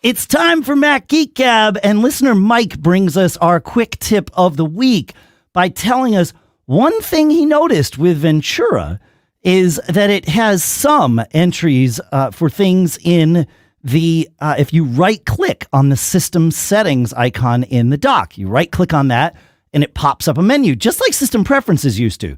It's time for Mac Geek Gab, and listener Mike brings us our quick tip of the week by telling us one thing he noticed with Ventura is that it has some entries for things in the, if you right-click on the system settings icon in the dock, you right-click on that, and it pops up a menu, just like system preferences used to.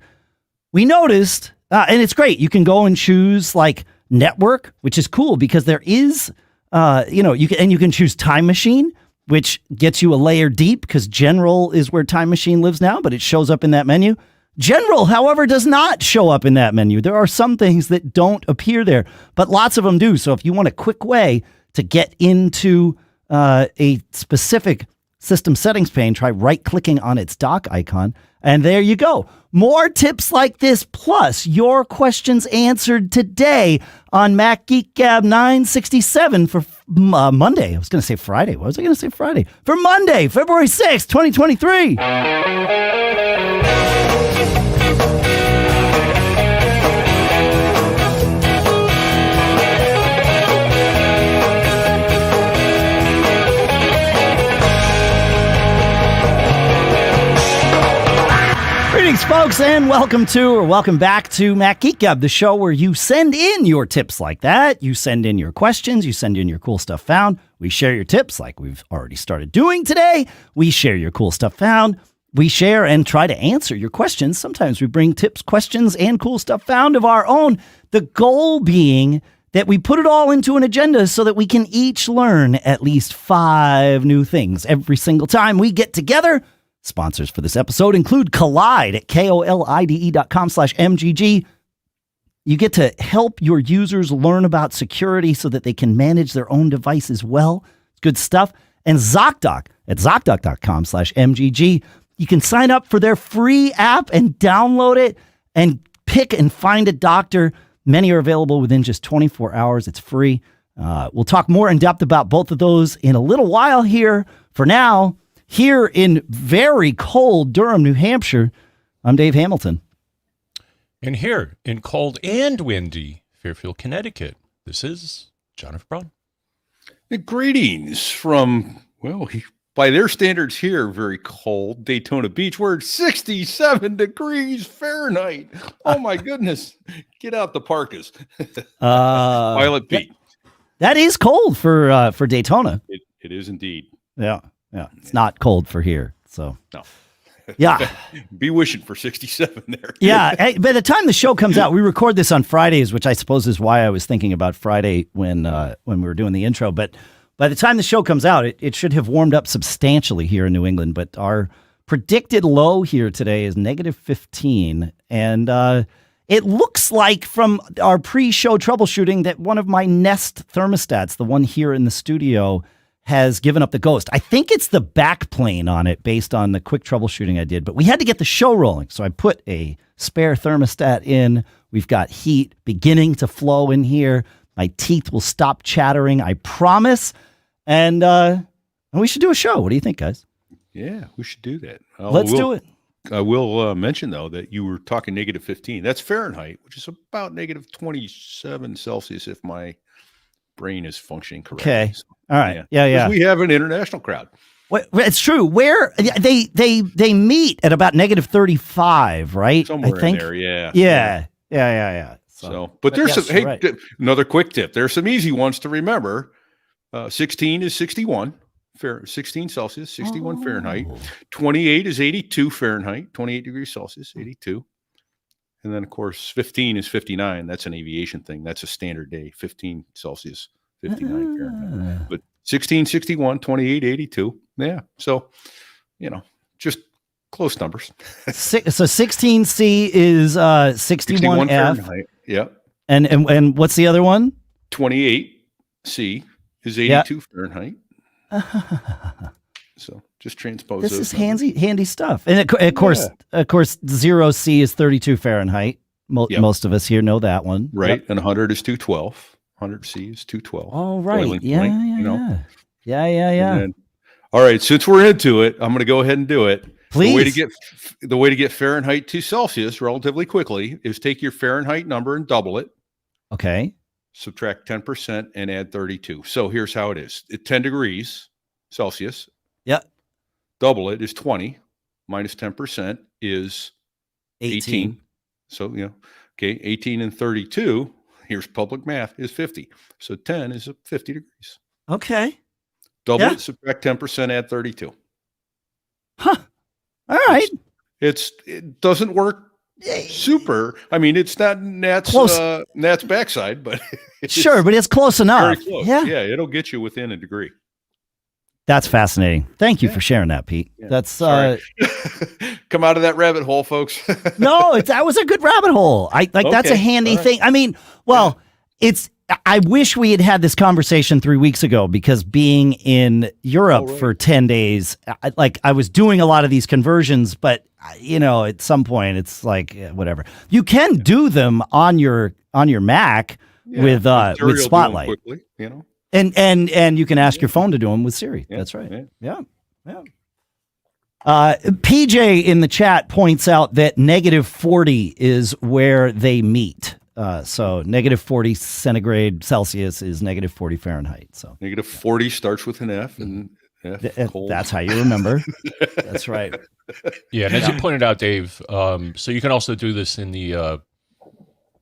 We noticed, and it's great, you can go and choose like network, which is cool because there is... you can choose Time Machine, which gets you a layer deep because General is where Time Machine lives now, but it shows up in that menu. General, however, does not show up in that menu. There are some things that don't appear there, but lots of them do. So if you want a quick way to get into a specific system settings pane, try right-clicking on its dock icon, and there you go. More tips like this, plus your questions answered today on Mac Geek Gab 967 for Monday. I was going to say Friday. What was I going to say Friday? For Monday, February 6th, 2023. Greetings, folks, and welcome back to Mac Geek Gab, the show where you send in your tips like that. You send in your questions. You send in your cool stuff found. We share your tips like we've already started doing today. We share your cool stuff found. We share and try to answer your questions. Sometimes we bring tips, questions, and cool stuff found of our own. The goal being that we put it all into an agenda so that we can each learn at least 5 new things every single time we get together. Sponsors for this episode include Kolide at kolide.com/MGG. You get to help your users learn about security so that they can manage their own devices well. Good stuff. And Zocdoc at zocdoc.com/MGG. You can sign up for their free app and download it and pick and find a doctor. Many are available within just 24 hours. It's free. We'll talk more in depth about both of those in a little while here. For now, here in very cold Durham, New Hampshire, I'm Dave Hamilton. And here in cold and windy Fairfield, Connecticut, this is Jonathan Brown. Greetings from, by their standards here, very cold Daytona Beach. We're at 67 degrees Fahrenheit. Oh, my goodness. Get out the parkas. Violet Pete. That is cold for Daytona. It is indeed. Yeah. It's not cold for here. So, no. Yeah. Be wishing for 67 there. Yeah. By the time the show comes out, we record this on Fridays, which I suppose is why I was thinking about Friday when we were doing the intro. But by the time the show comes out, it should have warmed up substantially here in New England. But our predicted low here today is -15. And it looks like from our pre-show troubleshooting that one of my Nest thermostats, the one here in the studio, has given up the ghost. I think it's the backplane on it based on the quick troubleshooting I did, but we had to get the show rolling. So I put a spare thermostat in. We've got heat beginning to flow in here. My teeth will stop chattering, I promise. And we should do a show. What do you think, guys? Yeah, we should do that. Let's do it. I will mention, though, that you were talking -15. That's Fahrenheit, which is about -27 Celsius if my brain is functioning correctly. Okay. All right. Yeah. We have an international crowd. Well, it's true. Where they meet at about -35, right? Somewhere I think. in there. Yeah. Yeah. But there's yes, some. Hey, right. Another quick tip. There's some easy ones to remember. 16 is 61. 16 Celsius, 61 Fahrenheit. 28 is 82 Fahrenheit. 28 degrees Celsius, 82. And then, of course, 15 is 59. That's an aviation thing. That's a standard day. 15 Celsius, 59 Fahrenheit. But 16, 61, 28, 82. Yeah. So, just close numbers. So 16C is 61 F. Fahrenheit. Yeah. And what's the other one? 28C is 82 Fahrenheit. So just transpose this those is handy stuff. And of course 0C is 32 Fahrenheit. Most of us here know that one. Right. Yep. And 100 is 212. 100C is 212. Oh, right. Yeah. Then, all right. Since we're into it, I'm going to go ahead and do it. Please. The way to get Fahrenheit to Celsius relatively quickly is take your Fahrenheit number and double it. Okay. subtract 10% and add 32. So here's how it is. At 10 degrees Celsius, Yep. double it is 20, minus 10% is 18. So, okay, 18 and 32, here's public math, is 50. So 10 is 50 degrees. Okay. Double it, subtract 10%, add 32. Huh. All right. It doesn't work super. I mean, it's not Nat's backside, but sure, but it's close enough. Very close. Yeah, it'll get you within a degree. That's fascinating. Thank you for sharing that, Pete. Yeah. That's come out of that rabbit hole, folks. No, that was a good rabbit hole. That's a handy thing. I mean, I wish we had had this conversation 3 weeks ago, because being in Europe for 10 days, I was doing a lot of these conversions, but at some point it's like, whatever. You can do them on your Mac with Spotlight. Quickly, And you can ask your phone to do them with Siri. Yeah, that's right. Yeah. PJ in the chat points out that -40 is where they meet. So -40 centigrade Celsius is -40 Fahrenheit. So -40 starts with an F, and F cold. That's how you remember. That's right. Yeah, and as you pointed out, Dave, so you can also do this in the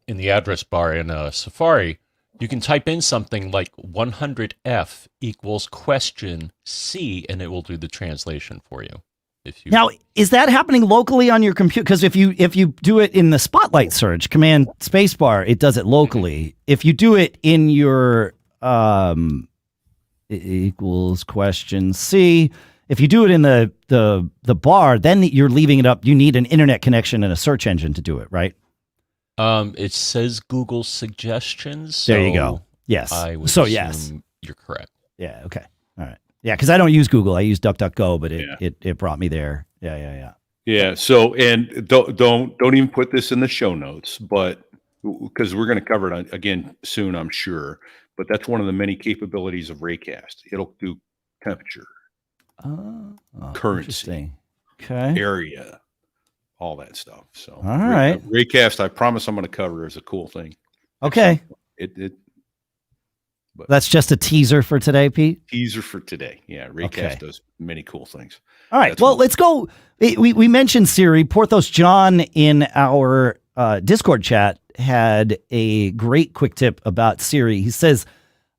address bar in Safari. You can type in something like 100F equals question C, and it will do the translation for you. Now, is that happening locally on your computer? Because if you do it in the Spotlight search, Command Spacebar, it does it locally. If you do it in your equals question C, if you do it in the bar, then you're leaving it up. You need an internet connection and a search engine to do it, right? It says Google suggestions. So there you go. Yes. Yes, you're correct. Yeah. Okay. All right. Yeah, because I don't use Google. I use DuckDuckGo, but it brought me there. Yeah. So, and don't even put this in the show notes, but because we're going to cover it again soon, I'm sure. But that's one of the many capabilities of Raycast. It'll do temperature, currency, area, all that stuff. So, all right, Raycast. I promise I'm going to cover is a cool thing. Okay. But that's just a teaser for today, Pete? Teaser for today. Yeah, Raycast does many cool things. All right, let's go. We mentioned Siri. Porthos John in our Discord chat had a great quick tip about Siri. He says,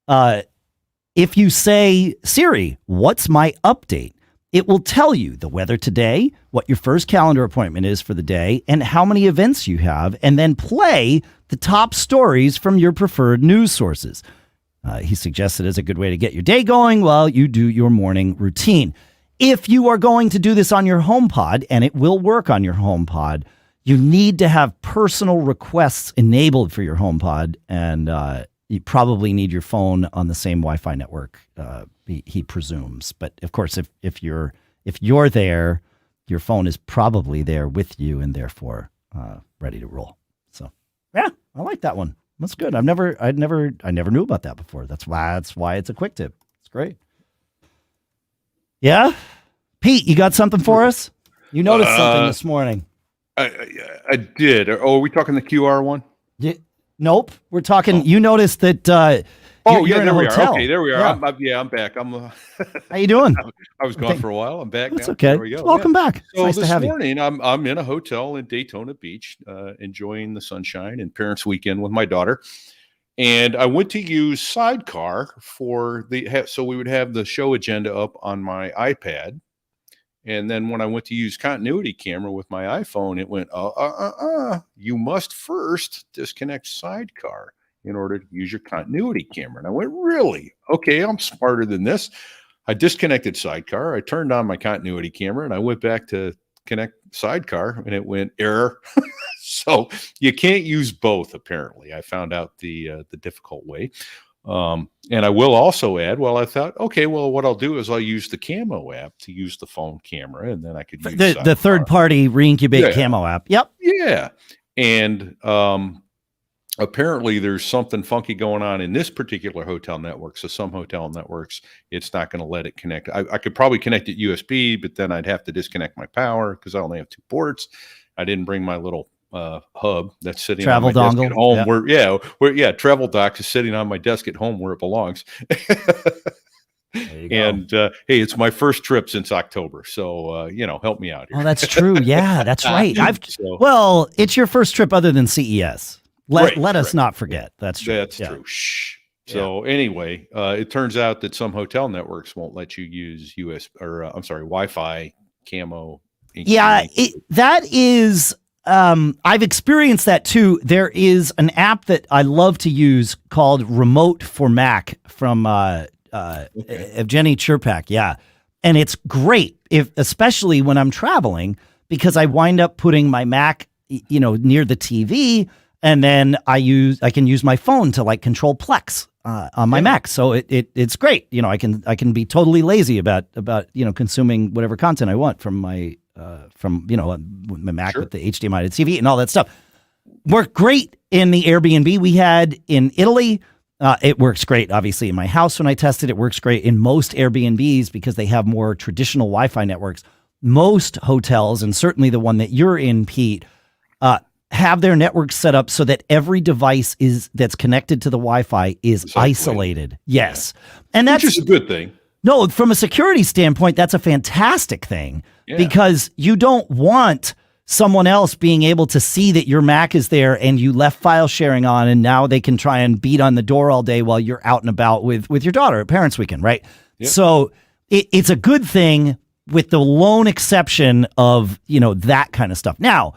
if you say, Siri, what's my update? It will tell you the weather today, what your first calendar appointment is for the day, and how many events you have, and then play the top stories from your preferred news sources. He suggested as a good way to get your day going while you do your morning routine. If you are going to do this on your HomePod, and it will work on your HomePod, you need to have personal requests enabled for your HomePod, and you probably need your phone on the same Wi-Fi network, he presumes. But of course, if you're there, your phone is probably there with you and therefore ready to roll. So yeah, I like that one. That's good. I never knew about that before. That's why it's a quick tip. It's great. Yeah, Pete, you got something for us? You noticed something this morning. I did. Oh, are we talking the QR one? Yeah. Nope. We're talking. You noticed that. You're in a hotel. Okay, there we are. I'm back. How you doing? I was gone for a while. I'm back. That's now. okay. There we go. Welcome back. So nice to have this morning, I'm in a hotel in Daytona Beach, enjoying the sunshine and parents' weekend with my daughter. And I went to use Sidecar so we would have the show agenda up on my iPad. And then when I went to use continuity camera with my iPhone, it went, you must first disconnect Sidecar in order to use your continuity camera. And I went, really? Okay, I'm smarter than this. I disconnected Sidecar. I turned on my continuity camera and I went back to connect Sidecar and it went error. So you can't use both, apparently. I found out the difficult way. And I will also add, I thought, okay, what I'll do is I'll use the Camo app to use the phone camera, and then I could use the third-party Reincubate Camo app. Yep. Yeah. And apparently there's something funky going on in this particular hotel network. So some hotel networks, it's not going to let it connect. I could probably connect it USB, but then I'd have to disconnect my power because I only have 2 ports. I didn't bring my little hub that's sitting travel on my desk dongle at home. Travel Dock is sitting on my desk at home where it belongs. And hey, it's my first trip since October, so help me out here. Oh, that's true. Yeah, that's right. Well, it's your first trip other than CES. Let us not forget. That's true. That's true. Shh. So anyway, it turns out that some hotel networks won't let you use Wi-Fi camo. Yeah, that is. I've experienced that too. There is an app that I love to use called Remote for Mac from Evgeny Chirpak. Yeah, and it's great especially when I'm traveling, because I wind up putting my Mac, near the TV, and then I can use my phone to like control Plex on my Mac. So it's great. I can be totally lazy about consuming whatever content I want from my my Mac with the HDMI to TV and all that stuff. Worked great in the Airbnb we had in Italy. It works great, obviously, in my house when I tested. It works great in most Airbnbs because they have more traditional Wi-Fi networks. Most hotels, and certainly the one that you're in, Pete, have their networks set up so that every device that's connected to the Wi-Fi is isolated. Yes. And that's which is a good thing. No, from a security standpoint, that's a fantastic thing because you don't want someone else being able to see that your Mac is there and you left file sharing on, and now they can try and beat on the door all day while you're out and about with your daughter at Parents Weekend, right? Yep. So it's a good thing, with the lone exception of, that kind of stuff. Now,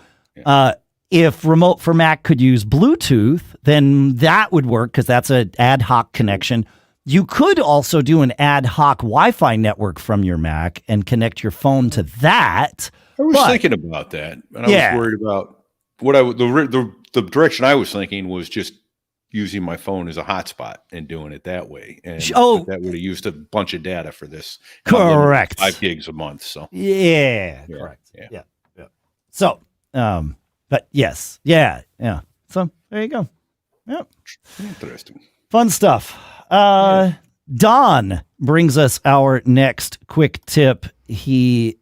if Remote for Mac could use Bluetooth, then that would work because that's an ad hoc connection. You could also do an ad hoc Wi-Fi network from your Mac and connect your phone to that. I was thinking about that, and I was worried about the direction I was thinking was just using my phone as a hotspot and doing it that way. And that would have used a bunch of data for this. Correct. 5 gigs a month. So correct. Yeah. So, but yes, yeah. So there you go. Yep. Interesting. Fun stuff. Don brings us our next quick tip. He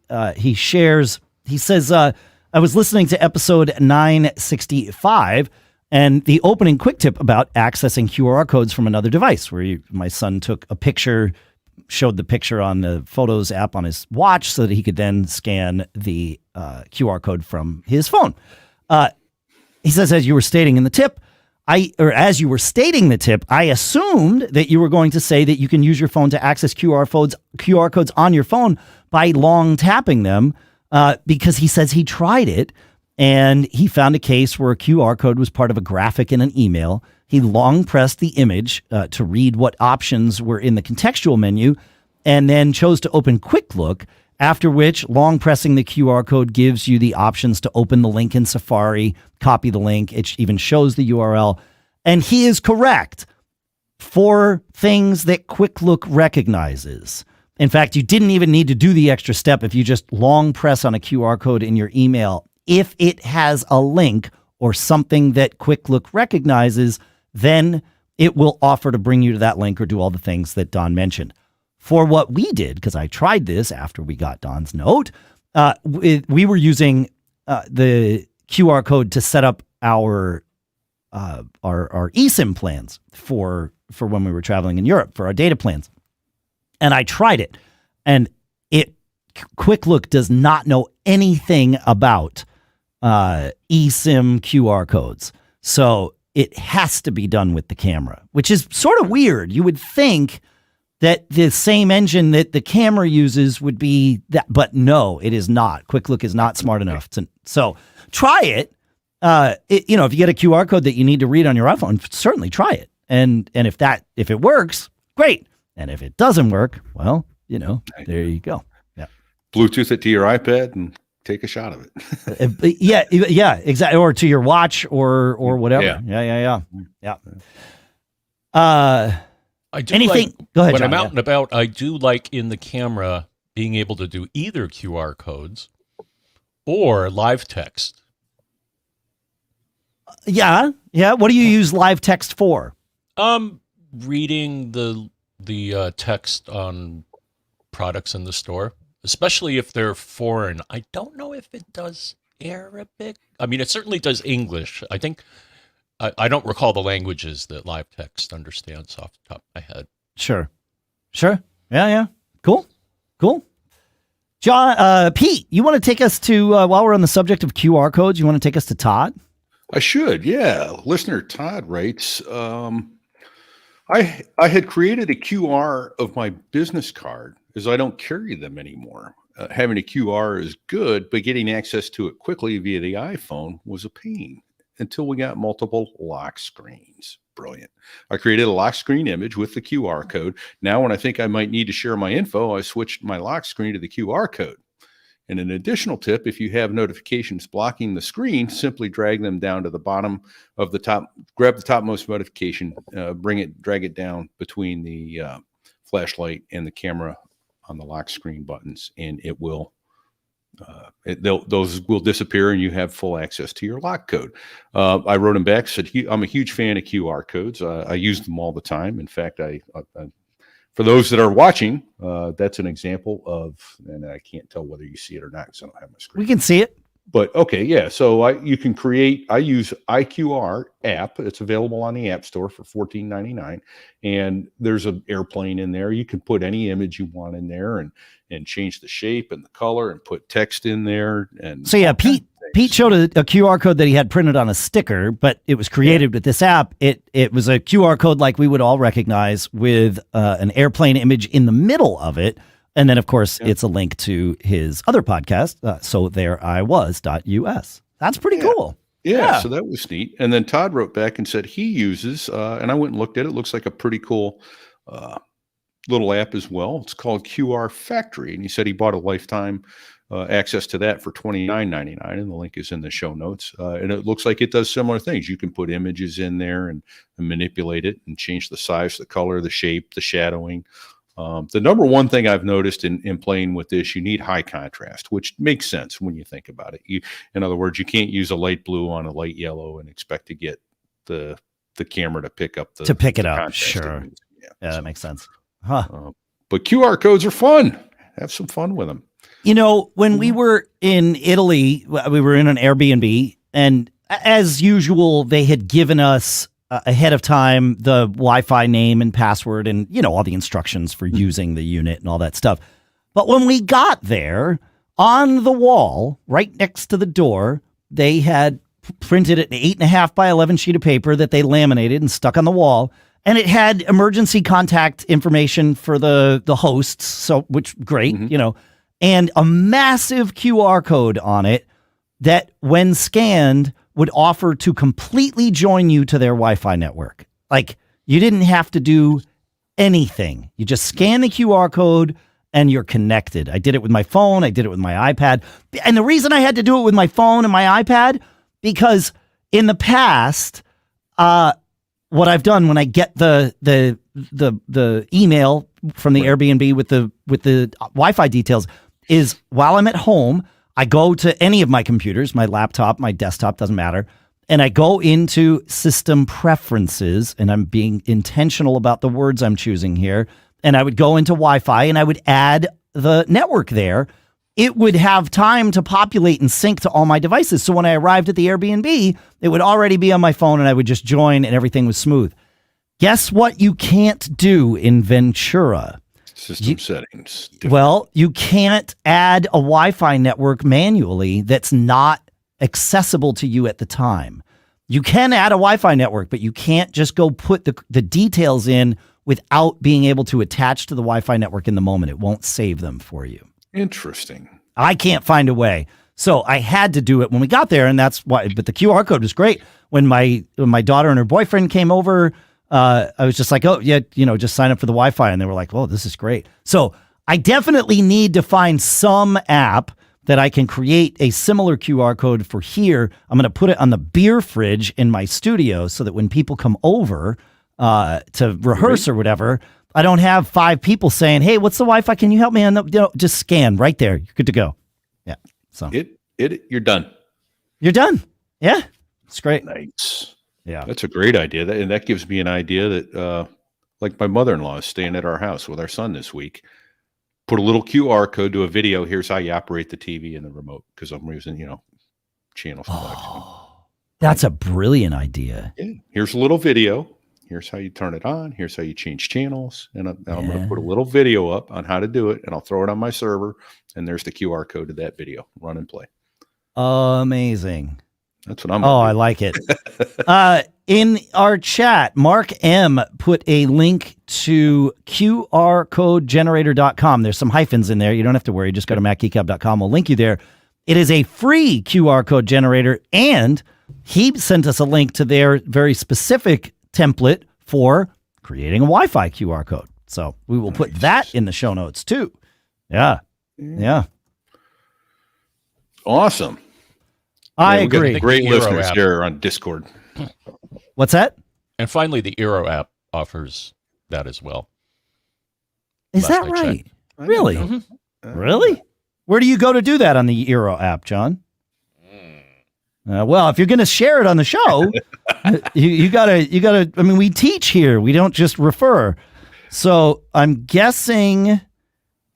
shares. He says, "I was listening to episode 965, and the opening quick tip about accessing QR codes from another device, where my son took a picture, showed the picture on the Photos app on his watch, so that he could then scan the QR code from his phone." He says, as you were stating the tip, I assumed that you were going to say that you can use your phone to access QR codes on your phone by long tapping them, because he says he tried it and he found a case where a QR code was part of a graphic in an email. He long pressed the image to read what options were in the contextual menu, and then chose to open Quick Look, after which long pressing the QR code gives you the options to open the link in Safari, copy the link. It even shows the URL. And he is correct for things that Quick Look recognizes. In fact, you didn't even need to do the extra step if you just long press on a QR code in your email. If it has a link or something that Quick Look recognizes, then it will offer to bring you to that link or do all the things that Don mentioned. For what we did, because I tried this after we got Don's note, we were using the QR code to set up our eSIM plans for when we were traveling in Europe, for our data plans. And I tried it, and Quick Look does not know anything about eSIM QR codes. So it has to be done with the camera, which is sort of weird. You would think that the same engine that the camera uses would be that, but no, it is not. Quick Look is not smart enough to. So try it. If you get a QR code that you need to read on your iPhone, certainly try it. And if it works, great. And if it doesn't work, well, there you go. Yeah. Bluetooth it to your iPad and take a shot of it. Yeah, exactly. Or to your watch or whatever. Yeah. I do anything. Go ahead, when John, I'm out and about, I do like in the camera being able to do either QR codes or live text. Yeah. What do you use live text for? Reading the text on products in the store, especially if they're foreign. I don't know if it does Arabic. I mean, it certainly does English. I think I don't recall the languages that live text understands off the top of my head. Sure. Yeah. Cool. John, Pete, you want to take us to, while we're on the subject of QR codes, you want to take us to Todd? I should, yeah. Listener Todd writes, I had created a QR of my business card as I don't carry them anymore. Having a QR is good, but getting access to it quickly via the iPhone was a pain until we got multiple lock screens. Brilliant. I created a lock screen image with the QR code. Now, when I think I might need to share my info, I switched my lock screen to the QR code. And an additional tip, if you have notifications blocking the screen, simply drag them down to the bottom of the top, grab the topmost notification, drag it down between the flashlight and the camera on the lock screen buttons, and it will, those will disappear and you have full access to your lock code. I wrote him back, said, I'm a huge fan of QR codes. I use them all the time. In fact, for those that are watching, that's an example of, and I can't tell whether you see it or not because I don't have my screen. We can see it. But okay, yeah. So you can create, I use iQR app. It's available on the App Store for $14.99. And there's an airplane in there. You can put any image you want in there and change the shape and the color and put text in there. And so yeah, Pete showed a QR code that he had printed on a sticker, but it was created with this app. It was a QR code like we would all recognize with an airplane image in the middle of it. And then, of course, it's a link to his other podcast, So There I Was.us. That's pretty cool. Yeah, so that was neat. And then Todd wrote back and said he uses, and I went and looked at it. It looks like a pretty cool little app as well. It's called QR Factory. And he said he bought a lifetime access to that for $29.99. And the link is in the show notes. And it looks like it does similar things. You can put images in there and manipulate it and change the size, the color, the shape, the shadowing. The number one thing I've noticed in playing with this, you need high contrast, which makes sense when you think about it. In other words, you can't use a light blue on a light yellow and expect to get the camera to pick up it up. Sure. Yeah, that makes sense. Huh. But QR codes are fun. Have some fun with them. You know, when we were in Italy, we were in an Airbnb, and as usual, they had given us ahead of time the Wi-Fi name and password and, all the instructions for using the unit and all that stuff. But when we got there, on the wall, right next to the door, they had printed an 8.5 by 11 sheet of paper that they laminated and stuck on the wall. And it had emergency contact information for the hosts. So, which great, and a massive QR code on it that when scanned would offer to completely join you to their Wi-Fi network. Like, you didn't have to do anything. You just scan the QR code and you're connected. I did it with my phone. I did it with my iPad. And the reason I had to do it with my phone and my iPad, because in the past, what I've done when I get the email from the Airbnb with the Wi-Fi details is while I'm at home, I go to any of my computers, my laptop, my desktop, doesn't matter. And I go into system preferences, and I'm being intentional about the words I'm choosing here. And I would go into Wi-Fi and I would add the network there. It would have time to populate and sync to all my devices. So when I arrived at the Airbnb, it would already be on my phone and I would just join and everything was smooth. Guess what you can't do in Ventura? System settings. Well, you can't add a Wi-Fi network manually that's not accessible to you at the time. You can add a Wi-Fi network, but you can't just go put the details in without being able to attach to the Wi-Fi network in the moment. It won't save them for you. Interesting. I can't find a way. So I had to do it when we got there, and that's why. But the QR code was great. When my daughter and her boyfriend came over, I was just like, oh, yeah, just sign up for the Wi-Fi. And they were like, oh, this is great. So I definitely need to find some app that I can create a similar QR code for here. I'm going to put it on the beer fridge in my studio so that when people come over to rehearse or whatever, I don't have 5 people saying, hey, what's the Wi-Fi? Can you help me? And just scan right there. You're good to go. Yeah. So you're done. You're done. Yeah. It's great. Nice. Yeah. That's a great idea. That gives me an idea that, like my mother-in-law is staying at our house with our son this week. Put a little QR code to a video. Here's how you operate the TV and the remote. Because I'm using, channel selection. That's a brilliant idea. Yeah. Here's a little video. Here's how you turn it on. Here's how you change channels. And I'm going to put a little video up on how to do it, and I'll throw it on my server. And there's the QR code to that video. Run and play. Amazing. That's what I'm. I like it. In our chat, Mark M put a link to QRCodeGenerator.com. There's some hyphens in there. You don't have to worry. Just go to MacGeekGab.com. We'll link you there. It is a free QR code generator, and he sent us a link to their very specific template for creating a Wi-Fi QR code. So we will put that in the show notes too. Yeah. Awesome. I agree. Great listeners here on Discord. What's that? And finally, the Eero app offers that as well. Is that right? Really? Really? Where do you go to do that on the Eero app, John? Well, if you're going to share it on the show, you gotta. I mean, we teach here. We don't just refer. So I'm guessing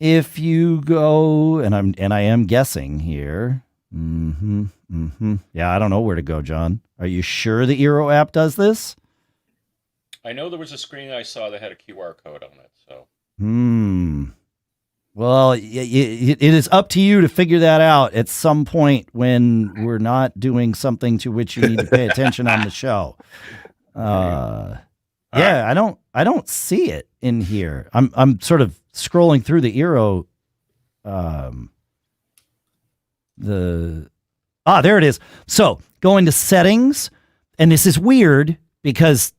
if you go, and I am guessing here. Yeah, I don't know where to go, John. Are you sure the Eero app does this? I know there was a screen I saw that had a QR code on it. So. Well, it is up to you to figure that out at some point when we're not doing something to which you need to pay attention on the show. Yeah, I don't see it in here. I'm sort of scrolling through the Eero. There it is. So go into settings, and this is weird because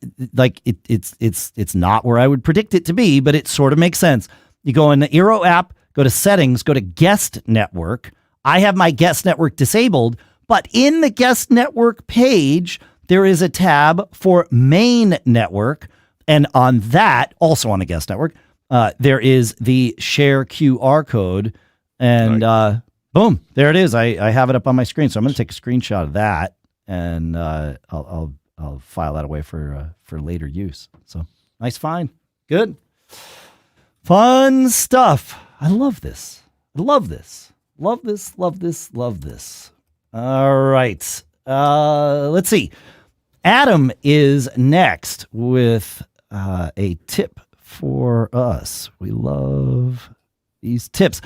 it's not where I would predict it to be, but it sort of makes sense. You go in the Eero app, go to settings, go to guest network. I have my guest network disabled, but in the guest network page, there is a tab for main network. And on that, also on the guest network, there is the share QR code. And boom, there it is. I have it up on my screen. So I'm going to take a screenshot of that, and I'll file that away for later use. So nice find. Good. Fun stuff. I love this. Love this. All right. Let's see. Adam is next with a tip for us. We love these tips.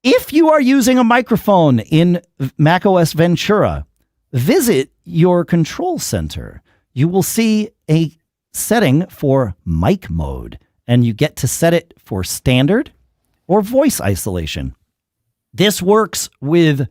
If you are using a microphone in macOS Ventura, visit your control center. You will see a setting for mic mode, and you get to set it for standard or voice isolation. This works with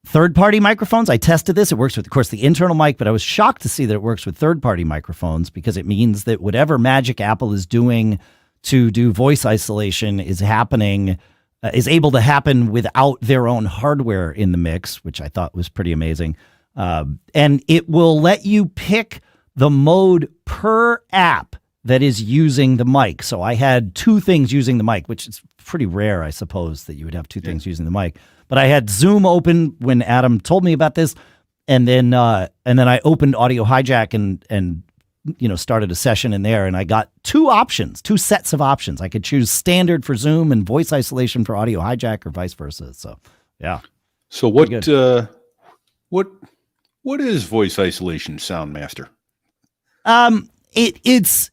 third-party microphones. I tested this. It works with, of course, the internal mic, but I was shocked to see that it works with third-party microphones because it means that whatever magic Apple is doing to do voice isolation is able to happen without their own hardware in the mix, which I thought was pretty amazing. And it will let you pick the mode per app that is using the mic. So I had two things using the mic, which is pretty rare, I suppose, that you would have two things using the mic. But I had Zoom open when Adam told me about this, and then I opened Audio Hijack and started a session in there, and I got two sets of options. I could choose standard for Zoom and voice isolation for Audio Hijack, or vice versa. So yeah. So what is voice isolation, Soundmaster? It's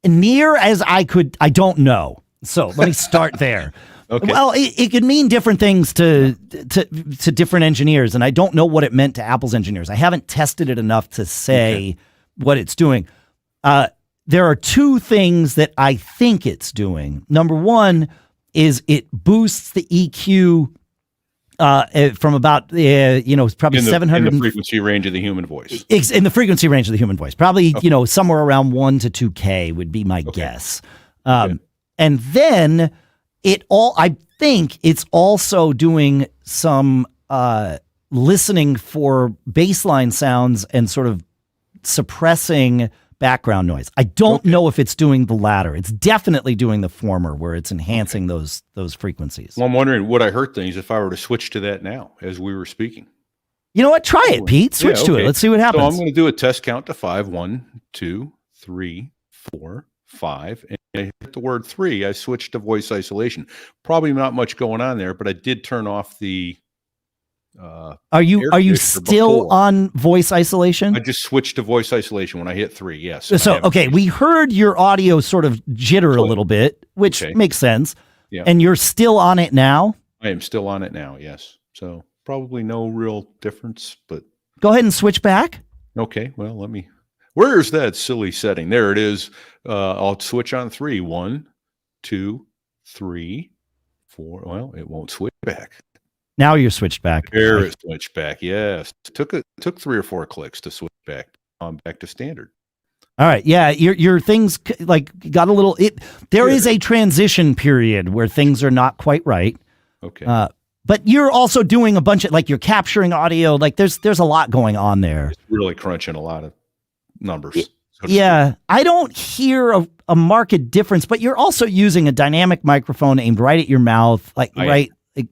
near as I don't know. So let me start there. Okay. Well, it could mean different things to different engineers, and I don't know what it meant to Apple's engineers. I haven't tested it enough to say what it's doing. There are two things that I think it's doing. Number one is it boosts the EQ from about probably 700 in the frequency range of the human voice. In the frequency range of the human voice, probably somewhere around 1 to 2K would be my guess. And then I think it's also doing some listening for baseline sounds and sort of suppressing background noise. I don't know if it's doing the latter. It's definitely doing the former, where it's enhancing those frequencies. Well, I'm wondering, would I hurt things if I were to switch to that now as we were speaking? You know what? Try it, Pete. Switch to it. Let's see what happens. So I'm going to do a test count to 5. 1, 2, 3, 4, 5, and I hit the word 3, I switched to voice isolation. Probably not much going on there, but I did turn off the Are you still on voice isolation? I just switched to voice isolation when I hit 3, yes. So, okay, we heard your audio sort of jitter a little bit, which makes sense. Yeah. And you're still on it now? I am still on it now, yes. So probably no real difference, but... Go ahead and switch back. Okay, well, let me... Where's that silly setting? There it is. I'll switch on 3. 1, 2, 3, 4. Well, it won't switch back. Now you're switched back. There it switched back. Yes, took 3 or 4 clicks to switch back to standard. All right, yeah, your things like got a little. There is a transition period where things are not quite right. Okay, but you're also doing a bunch of you're capturing audio. Like there's a lot going on there. It's really crunching a lot of numbers. Yeah, I don't hear a marked difference, but you're also using a dynamic microphone aimed right at your mouth,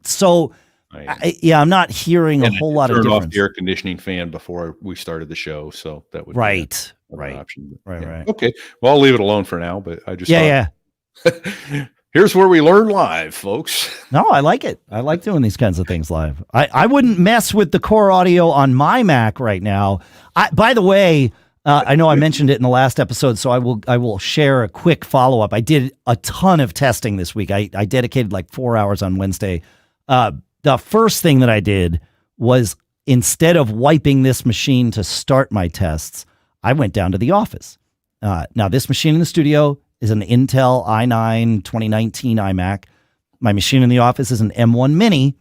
so. I'm not hearing a whole lot of difference. Turned off the air conditioning fan before we started the show, so that would be an option. Right. Okay, well, I'll leave it alone for now. But I just thought, here's where we learn live, folks. No, I like it. I like doing these kinds of things live. I wouldn't mess with the core audio on my Mac right now. By the way, I know I mentioned it in the last episode, so I will share a quick follow up. I did a ton of testing this week. I dedicated 4 hours on Wednesday. The first thing that I did was, instead of wiping this machine to start my tests, I went down to the office. Now, this machine in the studio is an Intel i9 2019 iMac. My machine in the office is an M1 Mini.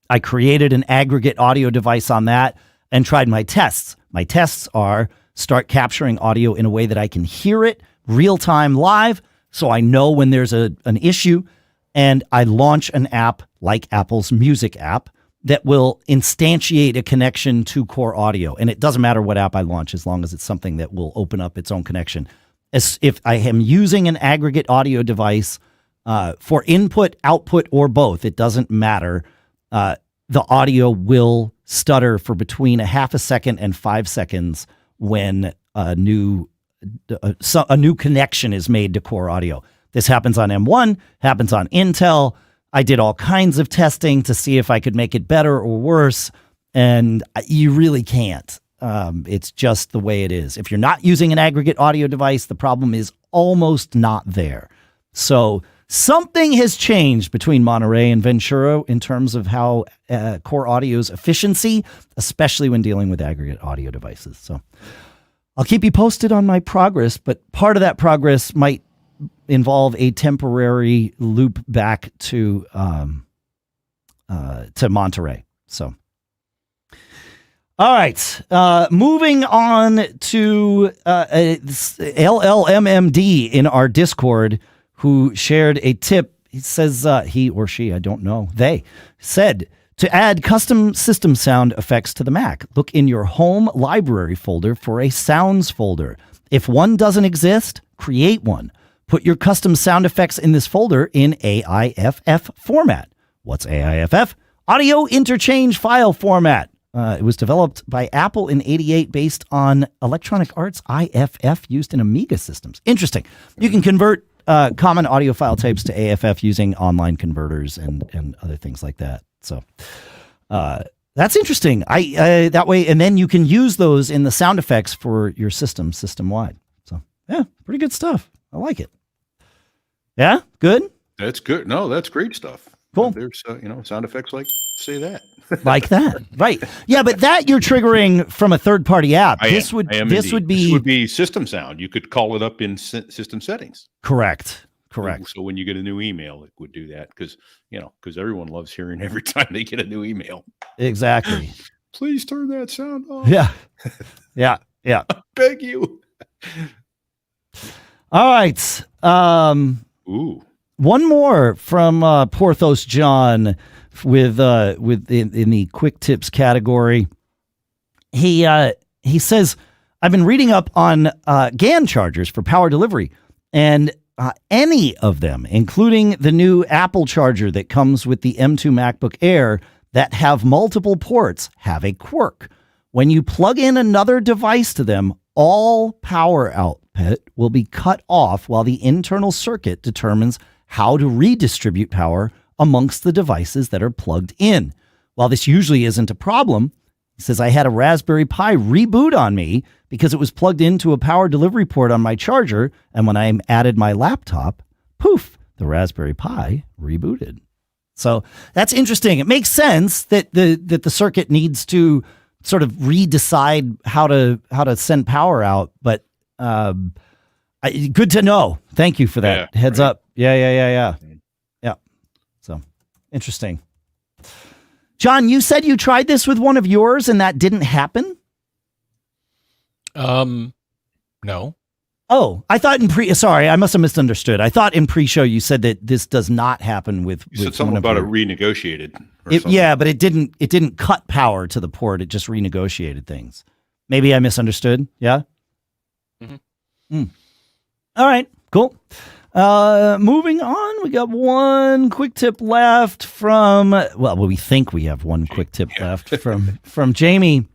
I created an aggregate audio device on that and tried my tests. My tests are start capturing audio in a way that I can hear it real-time live, so I know when there's an issue. And I launch an app like Apple's Music app that will instantiate a connection to core audio. And it doesn't matter what app I launch, as long as it's something that will open up its own connection. As if I am using an aggregate audio device for input, output, or both, it doesn't matter. The audio will stutter for between a half a second and 5 seconds when a new connection is made to core audio. This happens on M1, happens on Intel. I did all kinds of testing to see if I could make it better or worse, and you really can't. It's just the way it is. If you're not using an aggregate audio device, the problem is almost not there. So something has changed between Monterey and Ventura in terms of how core audio's efficiency, especially when dealing with aggregate audio devices. So I'll keep you posted on my progress, but part of that progress might involve a temporary loop back to Monterey. So, all right, moving on to LLMMD in our Discord, who shared a tip. He says he or she, I don't know, they said to add custom system sound effects to the Mac, look in your home library folder for a sounds folder. If one doesn't exist, create one. Put your custom sound effects in this folder in AIFF format. What's AIFF? Audio Interchange File Format. It was developed by Apple in '88 based on Electronic Arts IFF used in Amiga systems. Interesting. You can convert common audio file types to AFF using online converters and other things like that. So that's interesting. That way, and then you can use those in the sound effects for your system-wide. So yeah, pretty good stuff. I like it. Yeah, good. That's good. No, that's great stuff. Cool. There's sound effects like say that. Like that, right? Yeah, but that you're triggering from a third-party app. This would be system sound. You could call it up in system settings. Correct. So when you get a new email, it would do that because everyone loves hearing every time they get a new email. Exactly. Please turn that sound off. Yeah. I beg you. All right. Ooh. One more from Porthos John with in the quick tips category. He says, I've been reading up on GAN chargers for power delivery, and any of them, including the new Apple charger that comes with the M2 MacBook Air that have multiple ports, have a quirk. When you plug in another device to them, all power output will be cut off while the internal circuit determines how to redistribute power amongst the devices that are plugged in. While this usually isn't a problem, he says, I had a Raspberry Pi reboot on me because it was plugged into a power delivery port on my charger, and when I added my laptop, poof, the Raspberry Pi rebooted. So that's interesting. It makes sense that the circuit needs to sort of redecide how to send power out, but good to know. Thank you for that heads up. Yeah. So interesting. John, you said you tried this with one of yours and that didn't happen? No. Oh, I thought sorry, I must have misunderstood. I thought in pre-show you said that this does not happen with. You said something about it renegotiated. Yeah, but it didn't cut power to the port. It just renegotiated things. Maybe I misunderstood. Yeah. Mm-hmm. All right. Cool. Moving on, we got one quick tip left from, we think we have one quick tip left from Jamie,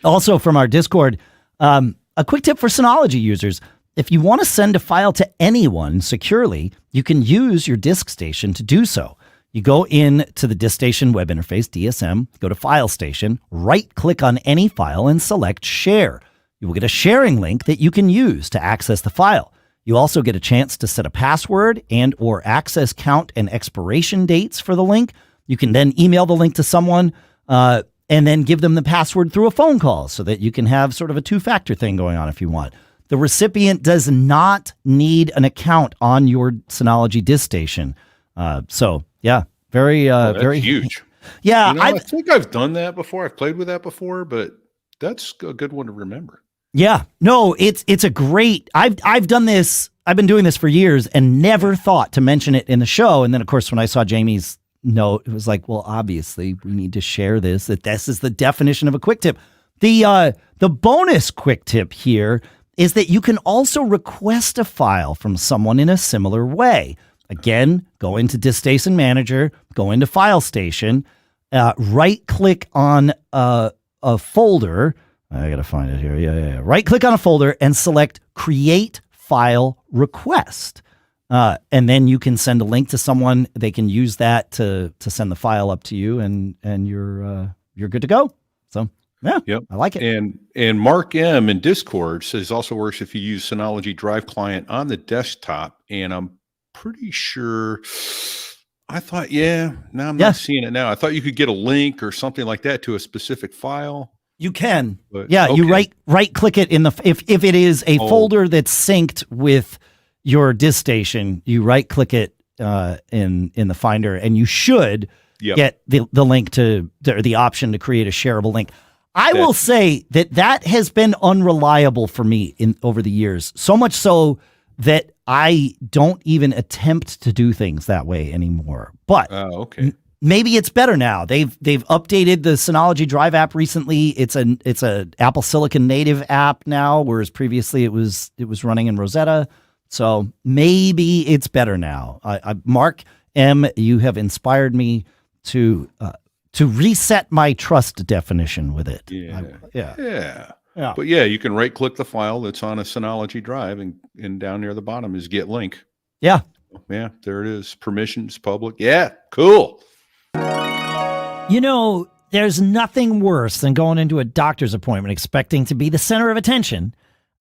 also from our Discord. A quick tip for Synology users. If you want to send a file to anyone securely, you can use your disk station to do so. You go in to the disk station web interface, DSM, go to File Station, right-click on any file and select Share. You will get a sharing link that you can use to access the file. You also get a chance to set a password and or access count and expiration dates for the link. You can then email the link to someone and then give them the password through a phone call so that you can have sort of a two-factor thing going on if you want. The recipient does not need an account on your Synology disk station. Very huge. Yeah, I think I've done that before. I've played with that before, but that's a good one to remember. Yeah, no, it's a great. I've done this. I've been doing this for years and never thought to mention it in the show. And then, of course, when I saw Jamie's note, it was like, well, obviously, we need to share this. That this is the definition of a quick tip. The bonus quick tip here is that you can also request a file from someone in a similar way. Again, go into Disk Station Manager, go into File Station, right-click on a folder. I got to find it here. Yeah. Right-click on a folder and select Create File Request. And then you can send a link to someone. They can use that to send the file up to you, and you're good to go. So, yeah, yep. I like it. And Mark M in Discord says also works if you use Synology Drive Client on the desktop. And I'm pretty sure... I thought, now I'm not seeing it now. I thought you could get a link or something like that to a specific file. You can. But, you right click it in the if it is a folder that's synced with your disk station, you right click it in the Finder, and you should get the link to the option to create a shareable link. I will say that has been unreliable for me over the years, so much so that I don't even attempt to do things that way anymore. But maybe it's better now. They've updated the Synology Drive app recently. It's a Apple Silicon native app now, whereas previously it was running in Rosetta. So maybe it's better now. Mark M, you have inspired me to reset my trust definition with it. Yeah. But you can right click the file that's on a Synology Drive, and down near the bottom is Get Link. Yeah, there it is. Permissions, public. Yeah, cool. You know, there's nothing worse than going into a doctor's appointment expecting to be the center of attention,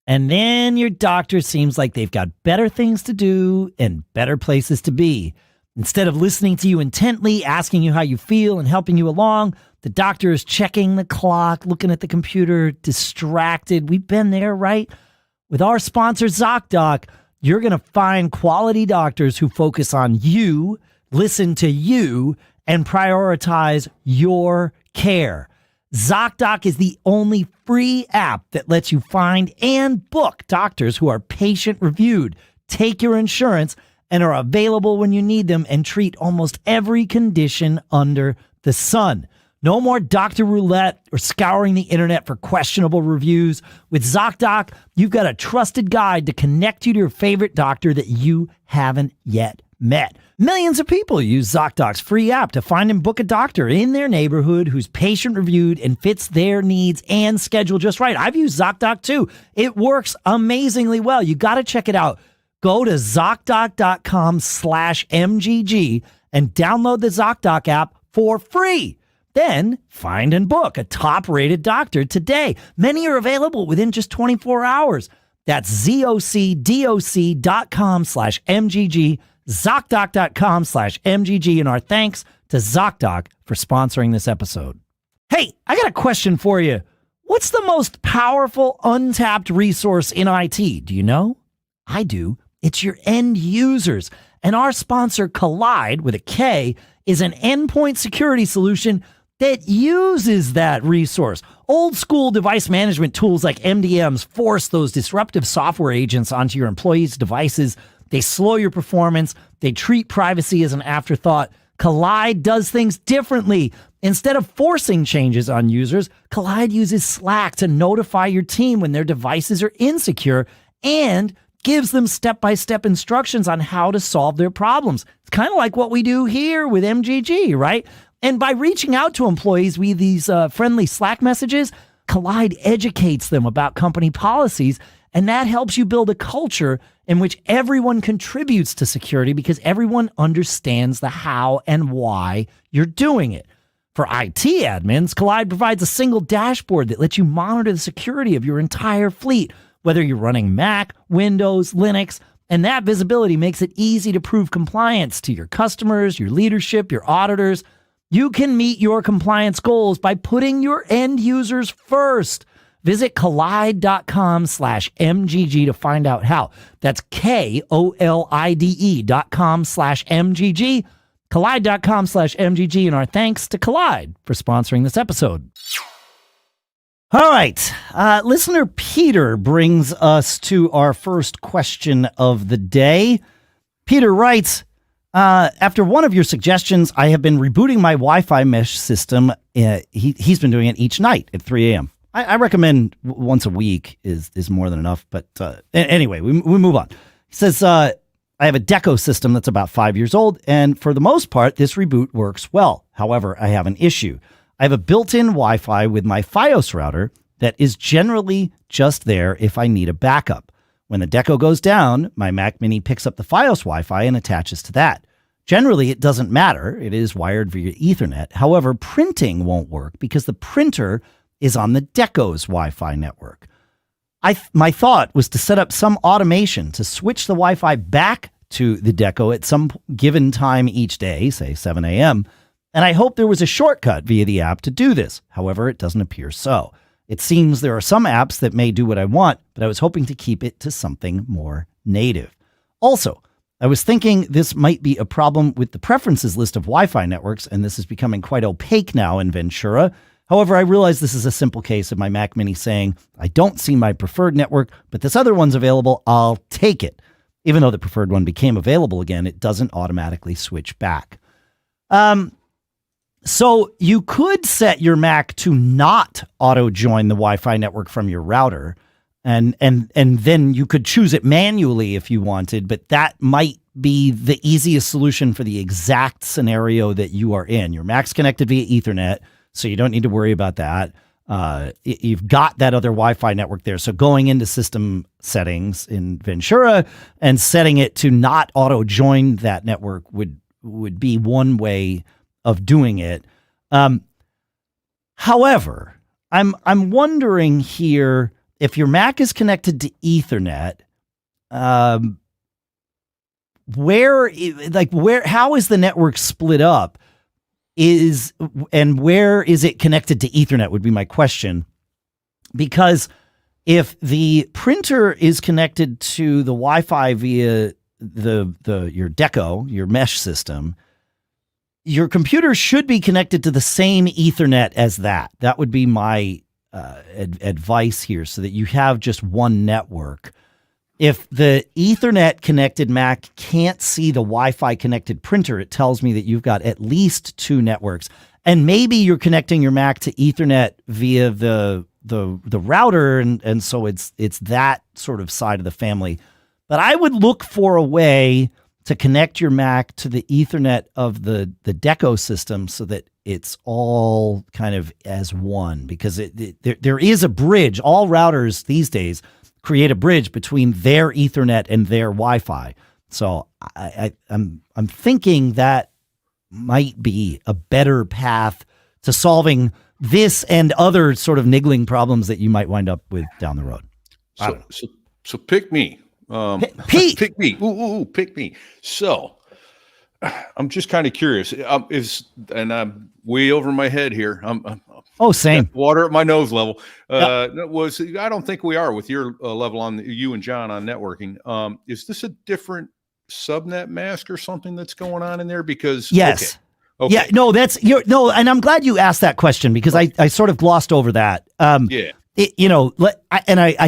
and then your doctor seems like they've got better things to do and better places to be. Instead of listening to you intently, asking you how you feel and helping you along, the doctor is checking the clock, looking at the computer, distracted. We've been there, right? With our sponsor, Zocdoc, you're going to find quality doctors who focus on you, listen to you, and prioritize your care. Zocdoc is the only free app that lets you find and book doctors who are patient-reviewed, take your insurance, and are available when you need them, and treat almost every condition under the sun. No more doctor roulette or scouring the internet for questionable reviews. With Zocdoc, you've got a trusted guide to connect you to your favorite doctor that you haven't yet met. Millions of people use Zocdoc's free app to find and book a doctor in their neighborhood who's patient-reviewed and fits their needs and schedule just right. I've used Zocdoc too. It works amazingly well. You got to check it out. Go to Zocdoc.com/MGG and download the Zocdoc app for free. Then find and book a top-rated doctor today. Many are available within just 24 hours. That's ZocDoc.com/MGG, Zocdoc.com/MGG, and our thanks to Zocdoc for sponsoring this episode. Hey, I got a question for you. What's the most powerful untapped resource in IT? Do you know? I do. It's your end users. And our sponsor, Kolide, with a K, is an endpoint security solution that uses that resource. Old school device management tools like MDMs force those disruptive software agents onto your employees' devices. They slow your performance. They treat privacy as an afterthought. Kolide does things differently. Instead of forcing changes on users, Kolide uses Slack to notify your team when their devices are insecure and gives them step-by-step instructions on how to solve their problems. It's kind of like what we do here with MGG, right? And by reaching out to employees with these friendly Slack messages, Kolide educates them about company policies, and that helps you build a culture in which everyone contributes to security because everyone understands the how and why you're doing it. For IT admins, Kolide provides a single dashboard that lets you monitor the security of your entire fleet, whether you're running Mac, Windows, Linux, and that visibility makes it easy to prove compliance to your customers, your leadership, your auditors. You can meet your compliance goals by putting your end users first. Visit Kolide.com/MGG to find out how. That's KOLIDE.com/MGG. Kolide.com/MGG, and our thanks to Kolide for sponsoring this episode. All right. Listener Peter brings us to our first question of the day. Peter writes, after one of your suggestions, I have been rebooting my Wi-Fi mesh system. He's been doing it each night at 3 a.m. I recommend once a week is more than enough. But anyway, we move on. He says, I have a Deco system that's about 5 years old, and for the most part, this reboot works well. However, I have an issue. I have a built-in Wi-Fi with my Fios router that is generally just there if I need a backup. When the Deco goes down, my Mac Mini picks up the Fios Wi-Fi and attaches to that. Generally, it doesn't matter. It is wired via Ethernet. However, printing won't work because the printer is on the Deco's Wi-Fi network. My thought was to set up some automation to switch the Wi-Fi back to the Deco at some given time each day, say 7 a.m., and I hope there was a shortcut via the app to do this. However, it doesn't appear so. It seems there are some apps that may do what I want, but I was hoping to keep it to something more native. Also, I was thinking this might be a problem with the preferences list of Wi-Fi networks, and this is becoming quite opaque now in Ventura. However, I realize this is a simple case of my Mac Mini saying, I don't see my preferred network, but this other one's available, I'll take it. Even though the preferred one became available again, it doesn't automatically switch back. So you could set your Mac to not auto-join the Wi-Fi network from your router, and then you could choose it manually if you wanted, but that might be the easiest solution for the exact scenario that you are in. Your Mac's connected via Ethernet, so you don't need to worry about that. You've got that other Wi-Fi network there. So going into system settings in Ventura and setting it to not auto-join that network would be one way of doing it. However, I'm wondering here if your Mac is connected to Ethernet, how is the network split up? And where is it connected to Ethernet would be my question. Because if the printer is connected to the Wi-Fi via your Deco, your mesh system, your computer should be connected to the same Ethernet as that. That would be my advice here, so that you have just one network. If the Ethernet connected Mac can't see the Wi-Fi connected printer, it tells me that you've got at least two networks. And maybe you're connecting your Mac to Ethernet via the router, and so it's that sort of side of the family. But I would look for a way to connect your Mac to the Ethernet of the Deco system so that it's all kind of as one, because there is a bridge. All routers these days create a bridge between their Ethernet and their Wi-Fi. So I'm thinking that might be a better path to solving this and other sort of niggling problems that you might wind up with down the road. So pick me. Pete. Pick me. Ooh, pick me. So I'm just kind of curious. And I'm way over my head here. Same. Water at my nose level. I don't think we are with your level on you and John on networking. Is this a different subnet mask or something that's going on in there? Because yes. Okay. Yeah, no, and I'm glad you asked that question, because I sort of glossed over that. I